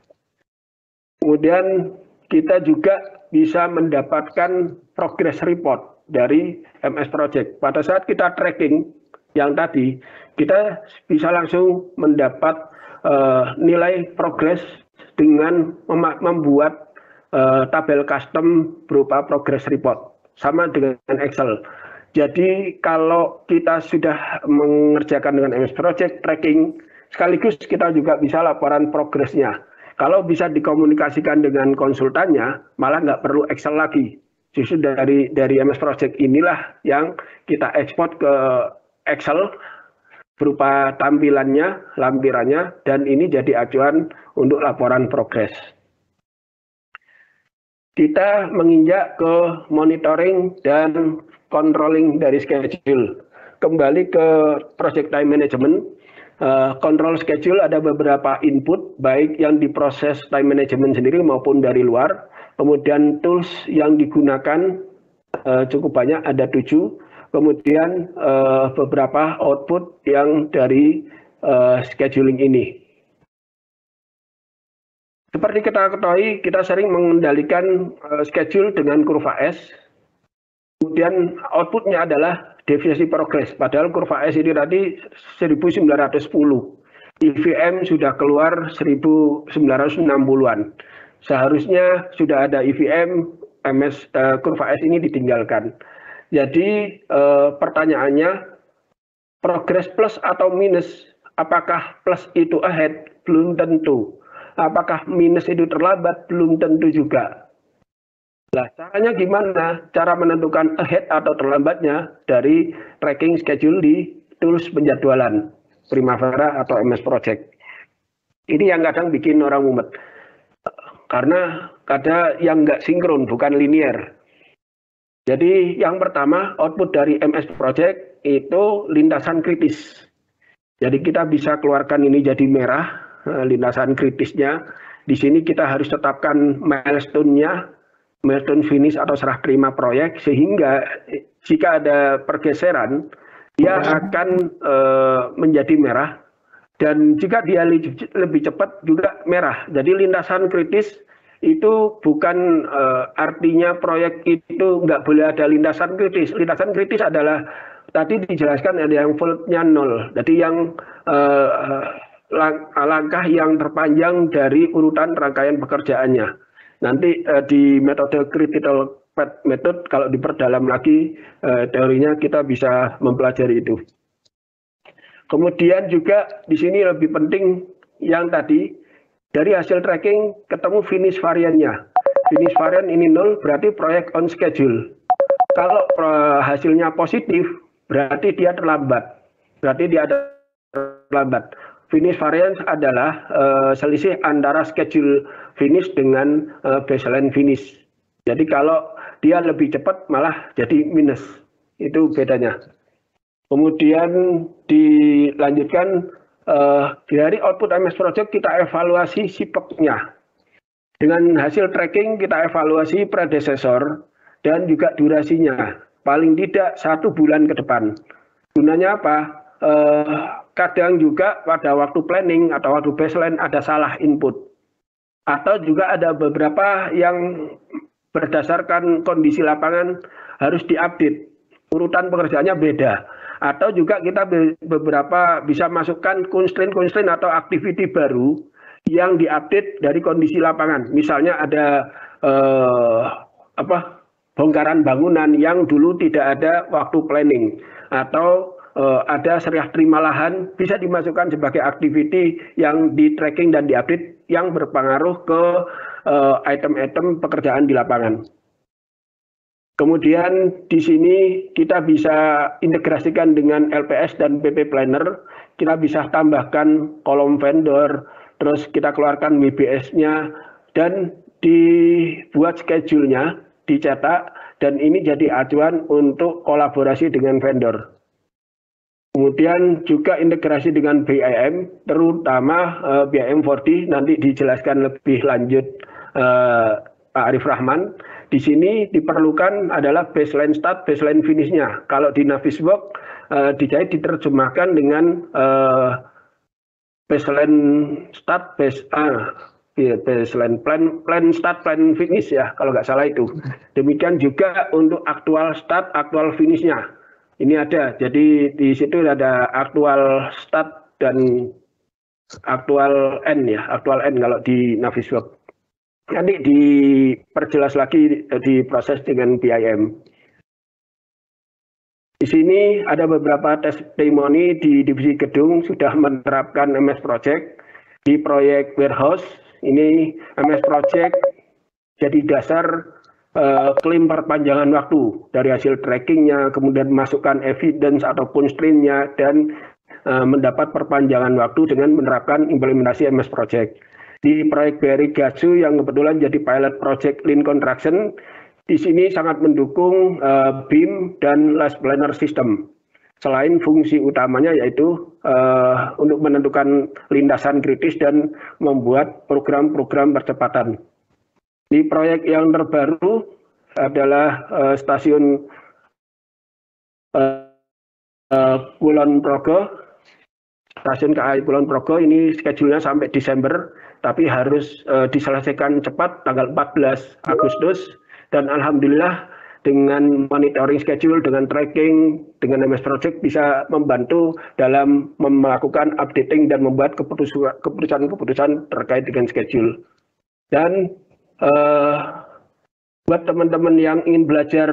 Kemudian kita juga bisa mendapatkan progress report dari MS Project. Pada saat kita tracking yang tadi, kita bisa langsung mendapat nilai progress dengan membuat tabel custom berupa progress report, sama dengan Excel. Jadi kalau kita sudah mengerjakan dengan MS Project tracking, sekaligus kita juga bisa laporan progresnya. Kalau bisa dikomunikasikan dengan konsultannya, malah nggak perlu Excel lagi. Justru dari MS Project inilah yang kita ekspor ke Excel berupa tampilannya, lampirannya, dan ini jadi acuan untuk laporan progres. Kita menginjak ke monitoring dan controlling dari schedule. Kembali ke project time management, control schedule ada beberapa input, baik yang diproses time management sendiri maupun dari luar. Kemudian tools yang digunakan cukup banyak, ada 7. Kemudian beberapa output yang dari scheduling ini. Seperti kita ketahui, kita sering mengendalikan schedule dengan kurva S. Kemudian outputnya adalah deviasi progres. Padahal kurva S ini tadi 1910. EVM sudah keluar 1960-an. Seharusnya sudah ada EVM, kurva S ini ditinggalkan. Jadi pertanyaannya, progres plus atau minus, apakah plus itu ahead? Belum tentu. Apakah minus itu terlambat? Belum tentu juga. Nah, caranya gimana? Cara menentukan ahead atau terlambatnya dari tracking schedule di tools penjadwalan Primavera atau MS Project. Ini yang kadang bikin orang mumet. Karena ada yang nggak sinkron, bukan linear. Jadi yang pertama, output dari MS Project itu lintasan kritis. Jadi kita bisa keluarkan ini jadi merah, lintasan kritisnya. Di sini kita harus tetapkan milestone-nya, milestone finish atau serah terima proyek, sehingga jika ada pergeseran, dia akan menjadi merah. Dan jika dia lebih cepat juga merah. Jadi lintasan kritis itu bukan artinya proyek itu nggak boleh ada lintasan kritis. Lintasan kritis adalah tadi dijelaskan ada yang voltnya 0. Jadi yang langkah yang terpanjang dari urutan rangkaian pekerjaannya. Nanti di metode critical path method kalau diperdalam lagi teorinya kita bisa mempelajari itu. Kemudian juga di sini lebih penting yang tadi dari hasil tracking ketemu finish variannya. finish varian ini 0, berarti proyek on schedule. Kalau hasilnya positif, berarti dia terlambat. Finish variance adalah selisih antara schedule finish dengan baseline finish. Jadi kalau dia lebih cepat malah jadi minus. Itu bedanya. Kemudian dilanjutkan dari output MS Project kita evaluasi SIPEC-nya. Dengan hasil tracking kita evaluasi predecessor dan juga durasinya. Paling tidak 1 bulan ke depan. Gunanya apa? Kadang juga pada waktu planning atau waktu baseline ada salah input. Atau juga ada beberapa yang berdasarkan kondisi lapangan harus diupdate. Urutan pekerjaannya beda. Atau juga kita beberapa bisa masukkan constraint atau activity baru yang diupdate dari kondisi lapangan. Misalnya ada bongkaran bangunan yang dulu tidak ada waktu planning. Atau ada seriah terima lahan bisa dimasukkan sebagai activity yang di tracking dan diupdate yang berpengaruh ke item-item pekerjaan di lapangan. Kemudian di sini kita bisa integrasikan dengan LPS dan PP Planner, kita bisa tambahkan kolom vendor, terus kita keluarkan WBS-nya dan dibuat schedule-nya, dicetak dan ini jadi acuan untuk kolaborasi dengan vendor. Kemudian juga integrasi dengan BIM, terutama BIM 4D, nanti dijelaskan lebih lanjut Pak Arif Rahman. Di sini diperlukan adalah baseline start, baseline finish-nya. Kalau di Navisworks dijahit diterjemahkan dengan baseline start, baseline plan start, plan finish ya, kalau nggak salah itu. Demikian juga untuk aktual start, aktual finish-nya. Ini ada, jadi di situ ada aktual start dan aktual end ya, aktual end kalau di Navisworks. Nanti diperjelas lagi diproses dengan BIM. Di sini ada beberapa testimoni di divisi gedung sudah menerapkan MS Project di proyek warehouse. Ini MS Project jadi dasar klaim perpanjangan waktu dari hasil trackingnya, kemudian masukkan evidence ataupun streamnya dan mendapat perpanjangan waktu dengan menerapkan implementasi MS Project. Di proyek BRI Gatsu yang kebetulan jadi pilot project Lean Construction, di sini sangat mendukung BIM dan Last Planner System. Selain fungsi utamanya yaitu untuk menentukan lintasan kritis dan membuat program-program percepatan. Di proyek yang terbaru adalah stasiun Kulon Progo. Stasiun KAI Kulon Progo ini schedule-nya sampai Desember, tapi harus diselesaikan cepat tanggal 14 Agustus. Dan alhamdulillah dengan monitoring schedule, dengan tracking, dengan MS Project bisa membantu dalam melakukan updating dan membuat keputusan-keputusan terkait dengan schedule. Dan buat teman-teman yang ingin belajar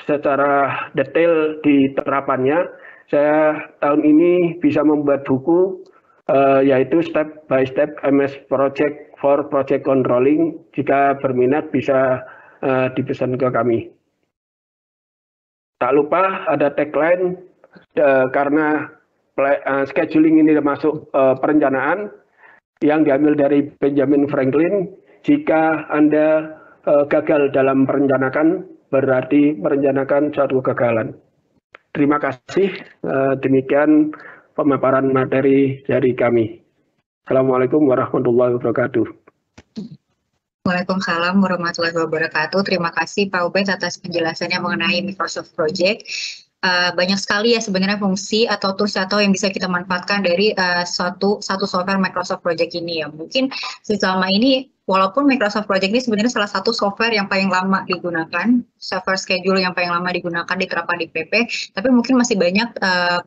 secara detail di terapannya, saya tahun ini bisa membuat buku yaitu Step by Step MS Project for Project Controlling. Jika berminat bisa dipesan ke kami. Tak lupa ada tagline karena scheduling ini termasuk perencanaan yang diambil dari Benjamin Franklin. Jika Anda gagal dalam merencanakan, berarti merencanakan suatu kegagalan. Terima kasih. Demikian pemaparan materi dari kami. Assalamualaikum warahmatullahi wabarakatuh. Waalaikumsalam warahmatullahi wabarakatuh. Terima kasih Pak Ubed atas penjelasannya mengenai Microsoft Project. Banyak sekali ya sebenarnya fungsi atau tools atau yang bisa kita manfaatkan dari satu software Microsoft Project ini ya. Mungkin selama ini walaupun Microsoft Project ini sebenarnya salah satu software yang paling lama digunakan, software schedule yang paling lama digunakan diterapkan di PP, tapi mungkin masih banyak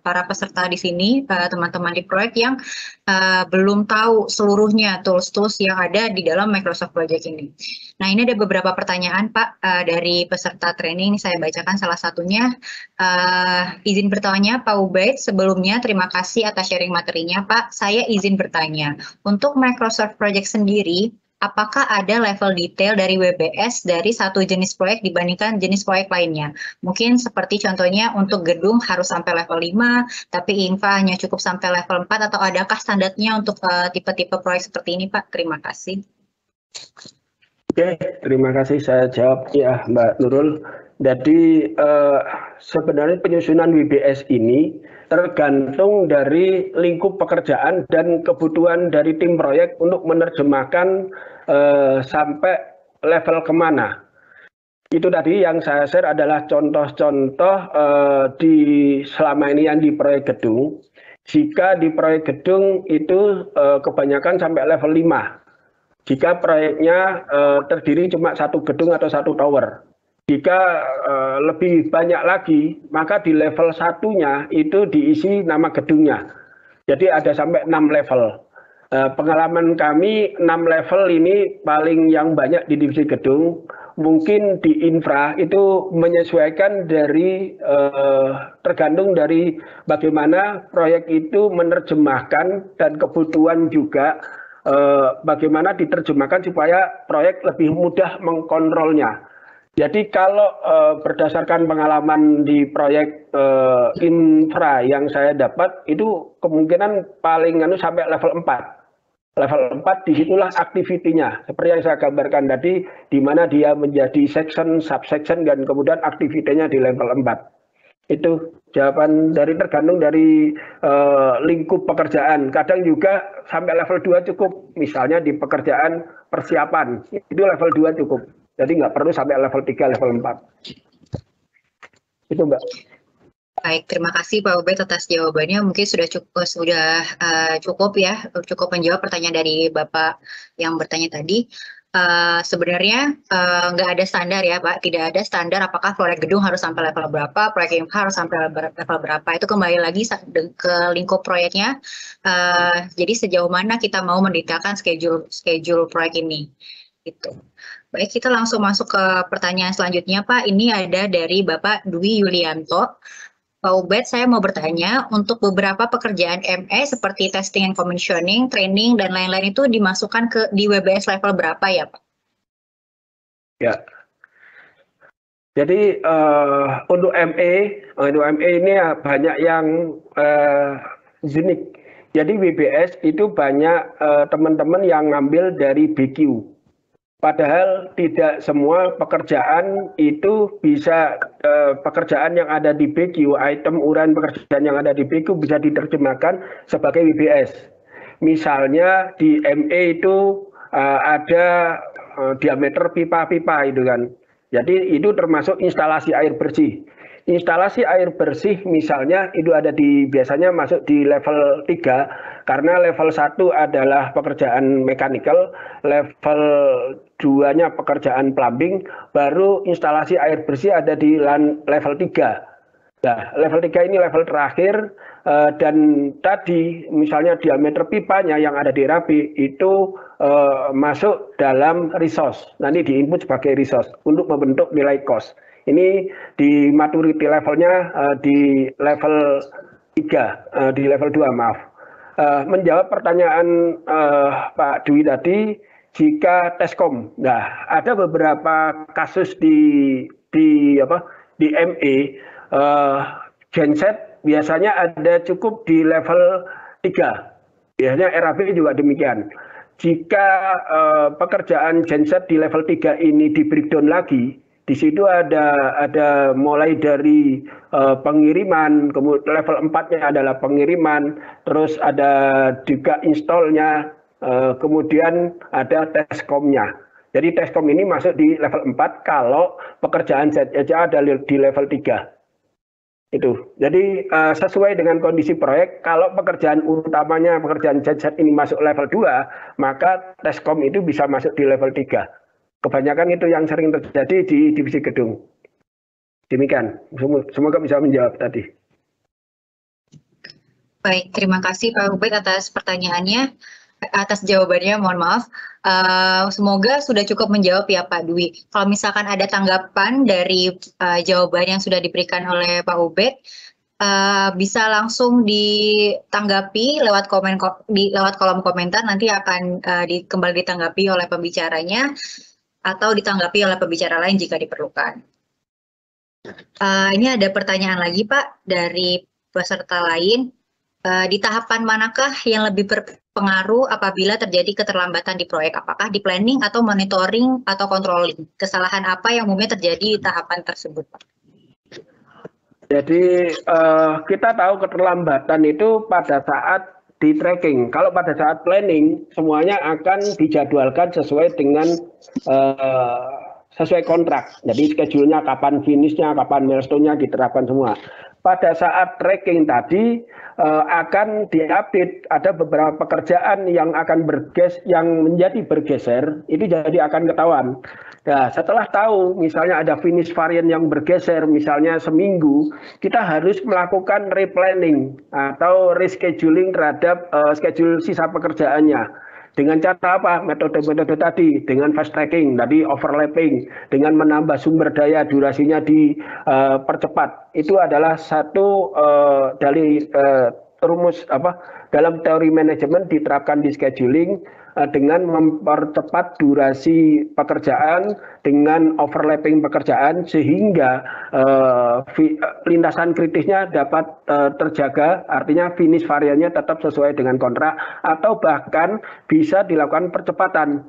para peserta di sini, teman-teman di proyek yang belum tahu seluruhnya tools-tools yang ada di dalam Microsoft Project ini. Nah, ini ada beberapa pertanyaan Pak dari peserta training, saya bacakan salah satunya. Izin bertanya Pak Ubaid, sebelumnya terima kasih atas sharing materinya Pak. Saya izin bertanya, untuk Microsoft Project sendiri, apakah ada level detail dari WBS dari satu jenis proyek dibandingkan jenis proyek lainnya? Mungkin seperti contohnya untuk gedung harus sampai level 5, tapi infra hanya cukup sampai level 4, atau adakah standarnya untuk tipe-tipe proyek seperti ini, Pak? Terima kasih. Oke, terima kasih. Saya jawab ya, Mbak Nurul. Jadi sebenarnya penyusunan WBS ini tergantung dari lingkup pekerjaan dan kebutuhan dari tim proyek untuk menerjemahkan sampai level kemana. Itu tadi yang saya share adalah contoh-contoh di selama ini yang di proyek gedung. Jika di proyek gedung itu kebanyakan sampai level 5. Jika proyeknya terdiri cuma satu gedung atau satu tower. Jika lebih banyak lagi, maka di level satunya itu diisi nama gedungnya. Jadi ada sampai 6 level. Pengalaman kami 6 level ini paling yang banyak di divisi gedung. Mungkin di infra itu menyesuaikan dari tergantung dari bagaimana proyek itu menerjemahkan dan kebutuhan juga bagaimana diterjemahkan supaya proyek lebih mudah mengkontrolnya. Jadi kalau berdasarkan pengalaman di proyek infra yang saya dapat itu kemungkinan paling sampai level 4. Level 4 disitulah aktivitinya. Seperti yang saya gambarkan tadi, di mana dia menjadi section, subsection, dan kemudian aktivitinya di level 4. Itu jawaban dari tergantung dari lingkup pekerjaan. Kadang juga sampai level 2 cukup. Misalnya di pekerjaan persiapan, itu level 2 cukup. Jadi nggak perlu sampai level 3, level 4. Itu Mbak. Baik, terima kasih Pak Ubed atas jawabannya. Mungkin sudah cukup ya, cukup menjawab pertanyaan dari Bapak yang bertanya tadi. Sebenarnya nggak ada standar ya Pak, tidak ada standar apakah proyek gedung harus sampai level berapa, proyek infra harus sampai level berapa, itu kembali lagi ke lingkup proyeknya. Jadi sejauh mana kita mau mendetailkan schedule proyek ini. Gitu. Baik, kita langsung masuk ke pertanyaan selanjutnya Pak, ini ada dari Bapak Dwi Yulianto. Pak Ubed, saya mau bertanya, untuk beberapa pekerjaan ME seperti testing and commissioning, training, dan lain-lain itu dimasukkan di WBS level berapa ya, Pak? Ya. Jadi untuk ME ini banyak yang unik. Jadi WBS itu banyak teman-teman yang ngambil dari BQ. Padahal tidak semua pekerjaan itu bisa pekerjaan yang ada di BQ, item uraian pekerjaan yang ada di BQ bisa diterjemahkan sebagai WBS. Misalnya di ME itu ada diameter pipa-pipa itu kan. Jadi itu termasuk instalasi air bersih. Instalasi air bersih misalnya itu ada biasanya masuk di level 3 karena level 1 adalah pekerjaan mechanical, level 2-nya pekerjaan plumbing, baru instalasi air bersih ada di level 3. Nah, level 3 ini level terakhir dan tadi misalnya diameter pipanya yang ada di RAPI itu masuk dalam resource. Nanti diinput sebagai resource untuk membentuk nilai cost. Ini di maturity levelnya di level 3, di level 2 maaf. Menjawab pertanyaan Pak Dwi tadi, jika Teskom, nah ada beberapa kasus di ME, genset biasanya ada cukup di level 3, biasanya RAB juga demikian. Jika pekerjaan genset di level 3 ini di breakdown lagi, di situ ada mulai dari pengiriman, kemudian level 4-nya adalah pengiriman, terus ada juga install-nya, kemudian ada teskomnya. Jadi teskom ini masuk di level 4 kalau pekerjaan saja ada di level 3. Itu. Jadi sesuai dengan kondisi proyek, kalau pekerjaan utamanya pekerjaan Z ini masuk level 2, maka teskom itu bisa masuk di level 3. Kebanyakan itu yang sering terjadi di divisi gedung. Demikian, semoga bisa menjawab tadi. Baik, terima kasih Pak Ubed atas pertanyaannya, atas jawabannya, mohon maaf. Semoga sudah cukup menjawab ya Pak Dwi. Kalau misalkan ada tanggapan dari jawaban yang sudah diberikan oleh Pak Ubed, bisa langsung ditanggapi lewat lewat kolom komentar, nanti akan kembali ditanggapi oleh pembicaranya atau ditanggapi oleh pembicara lain jika diperlukan. Ini ada pertanyaan lagi Pak dari peserta lain. Di tahapan manakah yang lebih berpengaruh apabila terjadi keterlambatan di proyek? Apakah di planning atau monitoring atau controlling? Kesalahan apa yang umumnya terjadi di tahapan tersebut, Pak? Jadi kita tahu keterlambatan itu pada saat di tracking. Kalau pada saat planning semuanya akan dijadwalkan sesuai dengan sesuai kontrak. Jadi schedule-nya kapan finishnya, kapan milestone-nya diterapkan semua. Pada saat tracking tadi akan diupdate, ada beberapa pekerjaan yang akan menjadi bergeser, itu jadi akan ketahuan. Nah, setelah tahu misalnya ada finish varian yang bergeser misalnya seminggu, kita harus melakukan replanning atau rescheduling terhadap schedule sisa pekerjaannya. Dengan cara apa? Metode-metode tadi, dengan fast tracking, tadi overlapping, dengan menambah sumber daya, durasinya dipercepat. Itu adalah satu dari rumus dalam teori manajemen diterapkan di scheduling dengan mempercepat durasi pekerjaan dengan overlapping pekerjaan sehingga lintasan kritisnya dapat terjaga, artinya finish variannya tetap sesuai dengan kontrak atau bahkan bisa dilakukan percepatan.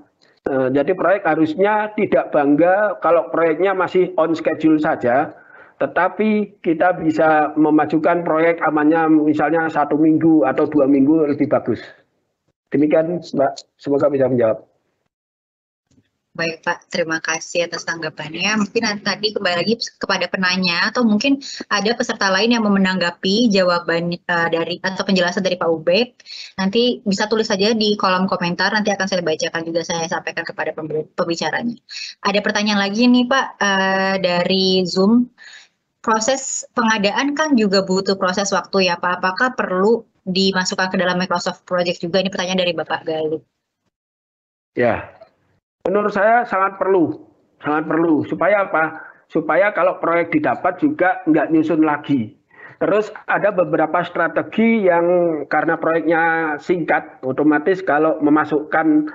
Jadi proyek harusnya tidak bangga kalau proyeknya masih on schedule saja, tetapi kita bisa memajukan proyek amannya misalnya 1 minggu atau 2 minggu lebih bagus. Demikian Mbak, semoga bisa menjawab. Baik Pak, terima kasih atas tanggapannya. Mungkin tadi kembali lagi kepada penanya atau mungkin ada peserta lain yang mau menanggapi jawaban dari atau penjelasan dari Pak Ubed. Nanti bisa tulis saja di kolom komentar, nanti akan saya bacakan juga, saya sampaikan kepada pembicaranya. Ada pertanyaan lagi nih Pak dari Zoom. Proses pengadaan kan juga butuh proses waktu ya Pak. Apakah perlu dimasukkan ke dalam Microsoft Project juga? Ini pertanyaan dari Bapak Galih. Ya, menurut saya sangat perlu supaya apa? Supaya kalau proyek didapat juga nggak nyusun lagi. Terus ada beberapa strategi yang karena proyeknya singkat, otomatis kalau memasukkan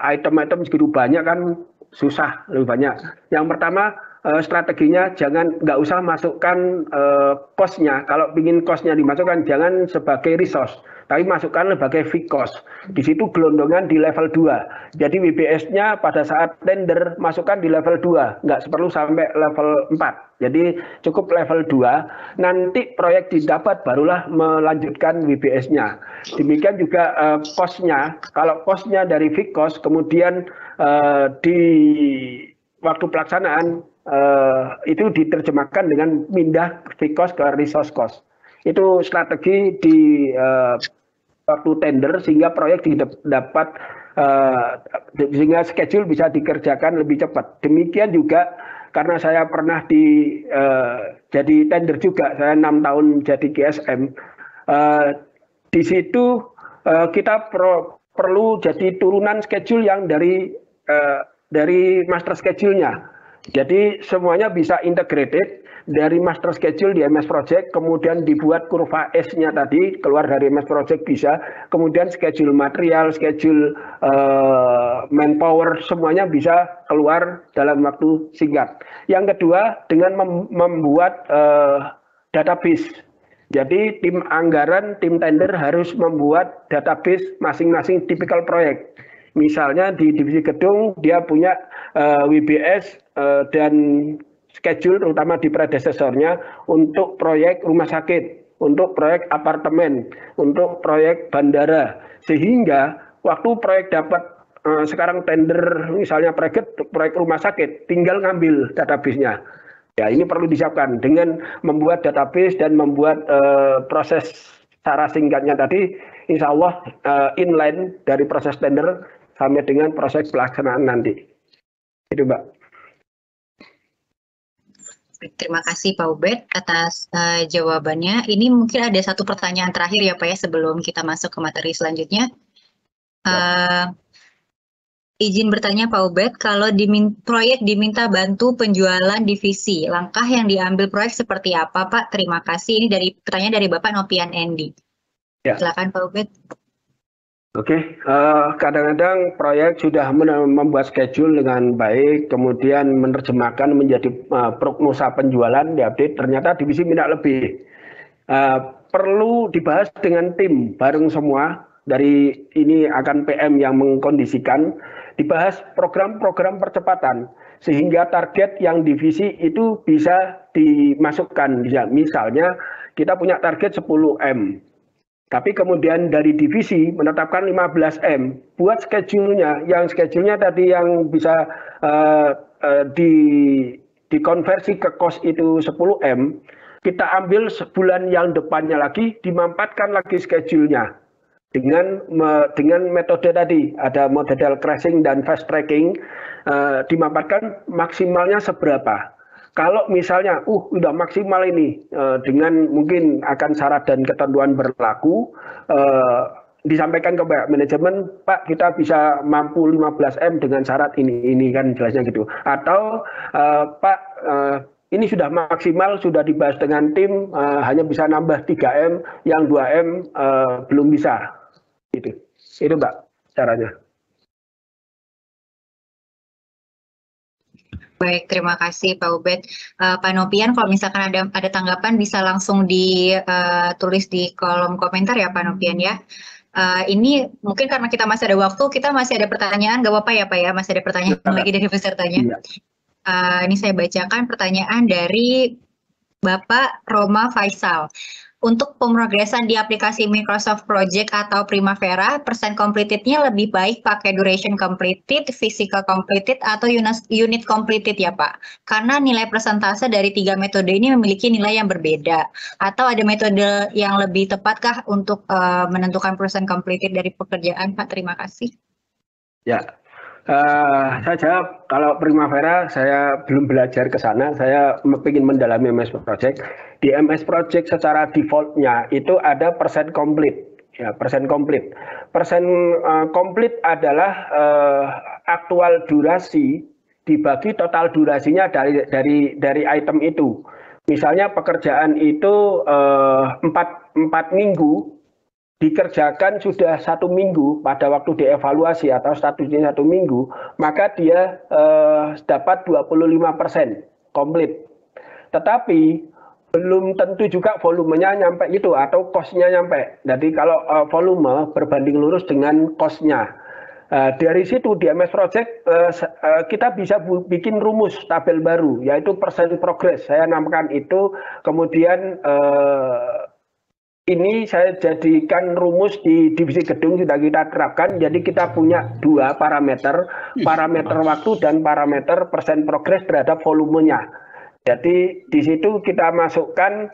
item-item segitu banyak kan susah, lebih banyak. Yang pertama strateginya nggak usah masukkan cost-nya. Kalau ingin cost-nya dimasukkan jangan sebagai resource, tapi masukkan sebagai fixed cost. Di situ gelondongan di level 2. Jadi WBS-nya pada saat tender masukkan di level 2, nggak perlu sampai level 4. Jadi cukup level 2, nanti proyek didapat barulah melanjutkan WBS-nya. Demikian juga cost-nya, kalau cost-nya dari fixed cost, kemudian di waktu pelaksanaan itu diterjemahkan dengan pindah fixed cost ke resource cost. Itu strategi di waktu tender sehingga proyek dapat sehingga schedule bisa dikerjakan lebih cepat. Demikian juga karena saya pernah jadi tender juga, saya 6 tahun jadi GSM. Di situ kita perlu jadi turunan schedule yang dari master schedule-nya. Jadi semuanya bisa integrated dari master schedule di MS Project, kemudian dibuat kurva S-nya tadi, keluar dari MS Project bisa, kemudian schedule material, schedule manpower, semuanya bisa keluar dalam waktu singkat. Yang kedua, dengan membuat database. Jadi tim anggaran, tim tender harus membuat database masing-masing tipikal proyek. Misalnya di divisi gedung dia punya WBS dan schedule terutama di predesesornya untuk proyek rumah sakit, untuk proyek apartemen, untuk proyek bandara. Sehingga waktu proyek dapat sekarang tender misalnya proyek rumah sakit, tinggal ngambil database-nya. Ya, ini perlu disiapkan dengan membuat database dan membuat proses secara singkatnya tadi, insya Allah inline dari proses tender sampai dengan proses pelaksanaan nanti. Itu Mbak. Terima kasih Pak Ubed atas jawabannya. Ini mungkin ada satu pertanyaan terakhir ya Pak ya sebelum kita masuk ke materi selanjutnya. Izin bertanya Pak Ubed, kalau proyek diminta bantu penjualan divisi, langkah yang diambil proyek seperti apa Pak? Terima kasih. Ini pertanyaan dari Bapak Nopian Endi. Ya. Silakan Pak Ubed. Oke, kadang-kadang proyek sudah membuat schedule dengan baik, kemudian menerjemahkan menjadi prognosa penjualan, diupdate, ternyata divisi minta lebih. Perlu dibahas dengan tim bareng semua, dari ini akan PM yang mengkondisikan, dibahas program-program percepatan, sehingga target yang divisi itu bisa dimasukkan. Misalnya kita punya target 10M. Tapi kemudian dari divisi menetapkan 15M, buat schedule-nya, yang schedule-nya tadi yang bisa dikonversi ke cost itu 10M, kita ambil sebulan yang depannya lagi, dimampatkan lagi schedule-nya. Dengan metode tadi, ada model crashing dan fast tracking, dimampatkan maksimalnya seberapa. Kalau misalnya, udah maksimal ini, dengan mungkin akan syarat dan ketentuan berlaku, disampaikan ke manajemen, Pak kita bisa mampu 15M dengan syarat ini kan jelasnya gitu. Atau Pak ini sudah maksimal, sudah dibahas dengan tim, hanya bisa nambah 3M, yang 2M belum bisa. Gitu. Itu Mbak caranya. Baik, terima kasih Pak Ubed. Pak Nopian, kalau misalkan ada tanggapan bisa langsung ditulis di kolom komentar ya Pak Nopian ya. Ini mungkin karena kita masih ada waktu, kita masih ada pertanyaan, gak apa-apa ya Pak ya, masih ada pertanyaan lagi dari pesertanya. Iya. Ini saya bacakan pertanyaan dari Bapak Roma Faisal. Untuk pemrograsan di aplikasi Microsoft Project atau Primavera, persen completed-nya lebih baik pakai duration completed, physical completed, atau unit completed ya Pak? Karena nilai persentase dari 3 metode ini memiliki nilai yang berbeda. Atau ada metode yang lebih tepatkah untuk menentukan persen completed dari pekerjaan Pak? Terima kasih. Ya, saya jawab, kalau Primavera saya belum belajar ke sana, saya ingin mendalami MS Project. Di MS Project secara defaultnya itu ada persen complete. Ya, persen complete. Persen complete adalah aktual durasi dibagi total durasinya dari item itu. Misalnya pekerjaan itu 4 minggu, dikerjakan sudah 1 minggu pada waktu dievaluasi atau statusnya 1 minggu, maka dia dapat 25% komplit. Tetapi belum tentu juga volumenya nyampe itu atau cost-nya nyampe. Jadi kalau volume berbanding lurus dengan cost-nya. Dari situ di MS Project kita bisa bikin rumus tabel baru, yaitu persen progress. Saya namakan itu, kemudian ini saya jadikan rumus di divisi gedung sudah kita terapkan. Jadi kita punya 2 parameter, parameter waktu dan parameter persen progres terhadap volumenya. Jadi di situ kita masukkan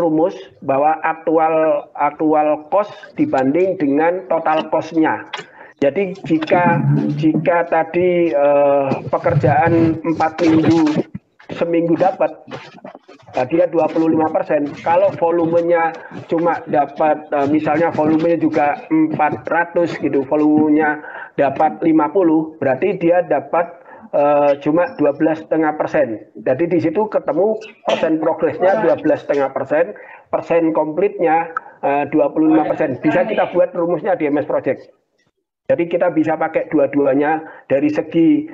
rumus bahwa aktual cost dibanding dengan total cost-nya. Jadi jika tadi pekerjaan 4 minggu seminggu dapat, dia 25%. Kalau volumenya cuma dapat, misalnya volumenya juga 400 gitu, volumenya dapat 50, berarti dia dapat cuma 12,5%. Jadi di situ ketemu persen progresnya 12,5%, persen komplitnya 25%. Bisa kita buat rumusnya di MS Project. Jadi kita bisa pakai dua-duanya dari segi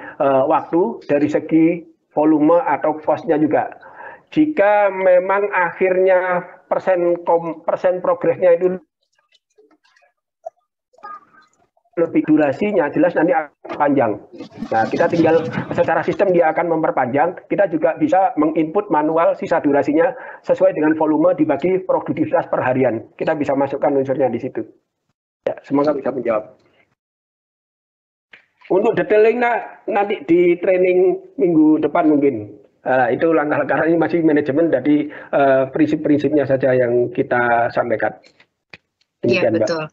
waktu, dari segi volume atau cost-nya juga. Jika memang akhirnya persen progresnya itu lebih durasinya, jelas nanti akan panjang. Nah, kita tinggal secara sistem dia akan memperpanjang. Kita juga bisa menginput manual sisa durasinya sesuai dengan volume dibagi produktivitas per harian. Kita bisa masukkan unsurnya di situ. Ya, semoga bisa menjawab. Untuk detailingnya nanti di training minggu depan mungkin. Itu langkah-langkah, ini masih manajemen, jadi prinsip-prinsipnya saja yang kita sampaikan. Iya, betul.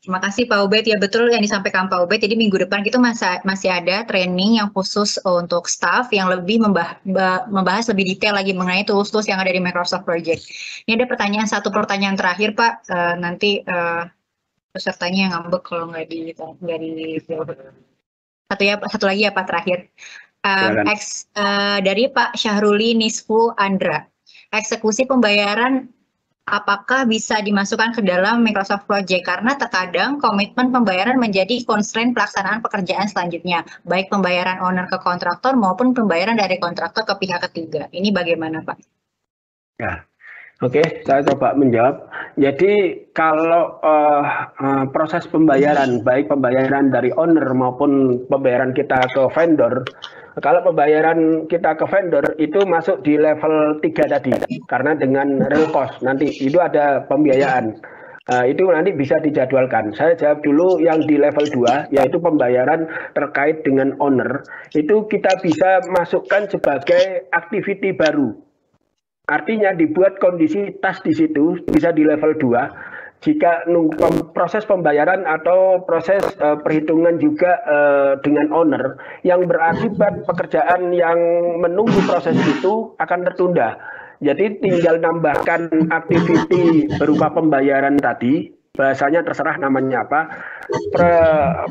Terima kasih Pak Ubed. Ya betul yang disampaikan Pak Ubed. Jadi minggu depan kita masih ada training yang khusus untuk staff yang lebih membahas lebih detail lagi mengenai tools-tools yang ada di Microsoft Project. Ini ada satu pertanyaan terakhir Pak. Nanti pesertanya yang ngambek kalau nggak dijawab. satu lagi ya Pak terakhir. Silakan. Dari Pak Syahruli Nisfu Andra, eksekusi pembayaran apakah bisa dimasukkan ke dalam Microsoft Project? Karena terkadang komitmen pembayaran menjadi constraint pelaksanaan pekerjaan selanjutnya, baik pembayaran owner ke kontraktor maupun pembayaran dari kontraktor ke pihak ketiga. Ini bagaimana Pak? Ya, oke, saya coba menjawab. Jadi kalau proses pembayaran, baik pembayaran dari owner maupun pembayaran kita ke vendor, kalau pembayaran kita ke vendor itu masuk di level 3 tadi, karena dengan real cost nanti itu ada pembiayaan. Itu nanti bisa dijadwalkan. Saya jawab dulu yang di level 2, yaitu pembayaran terkait dengan owner. Itu kita bisa masukkan sebagai activity baru. Artinya dibuat kondisi tas di situ bisa di level 2 jika proses pembayaran atau proses perhitungan juga dengan owner yang berakibat pekerjaan yang menunggu proses itu akan tertunda. Jadi tinggal nambahkan activity berupa pembayaran tadi, bahasanya terserah namanya apa,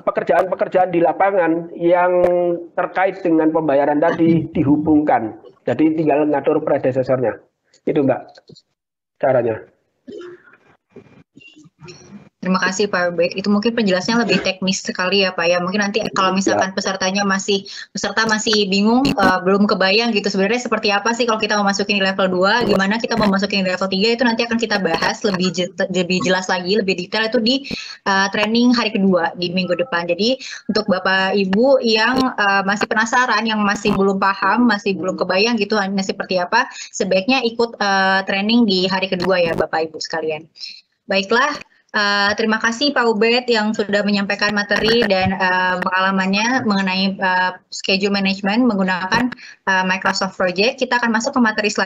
pekerjaan-pekerjaan di lapangan yang terkait dengan pembayaran tadi dihubungkan. Jadi tinggal ngatur predecessornya. Itu Mbak caranya. Terima kasih Pak Ubed. Itu mungkin penjelasannya lebih teknis sekali ya Pak ya. Mungkin nanti kalau misalkan peserta masih bingung, belum kebayang gitu sebenarnya seperti apa sih kalau kita mau masukin di level 2, gimana kita mau masukin di level 3 itu nanti akan kita bahas lebih jelas lagi, lebih detail itu di training hari kedua di minggu depan. Jadi untuk Bapak Ibu yang masih penasaran, yang masih belum paham, masih belum kebayang gitu hanya seperti apa, sebaiknya ikut training di hari kedua ya Bapak Ibu sekalian. Baiklah. Terima kasih Pak Ubed yang sudah menyampaikan materi dan pengalamannya mengenai schedule management menggunakan Microsoft Project. Kita akan masuk ke materi selanjutnya.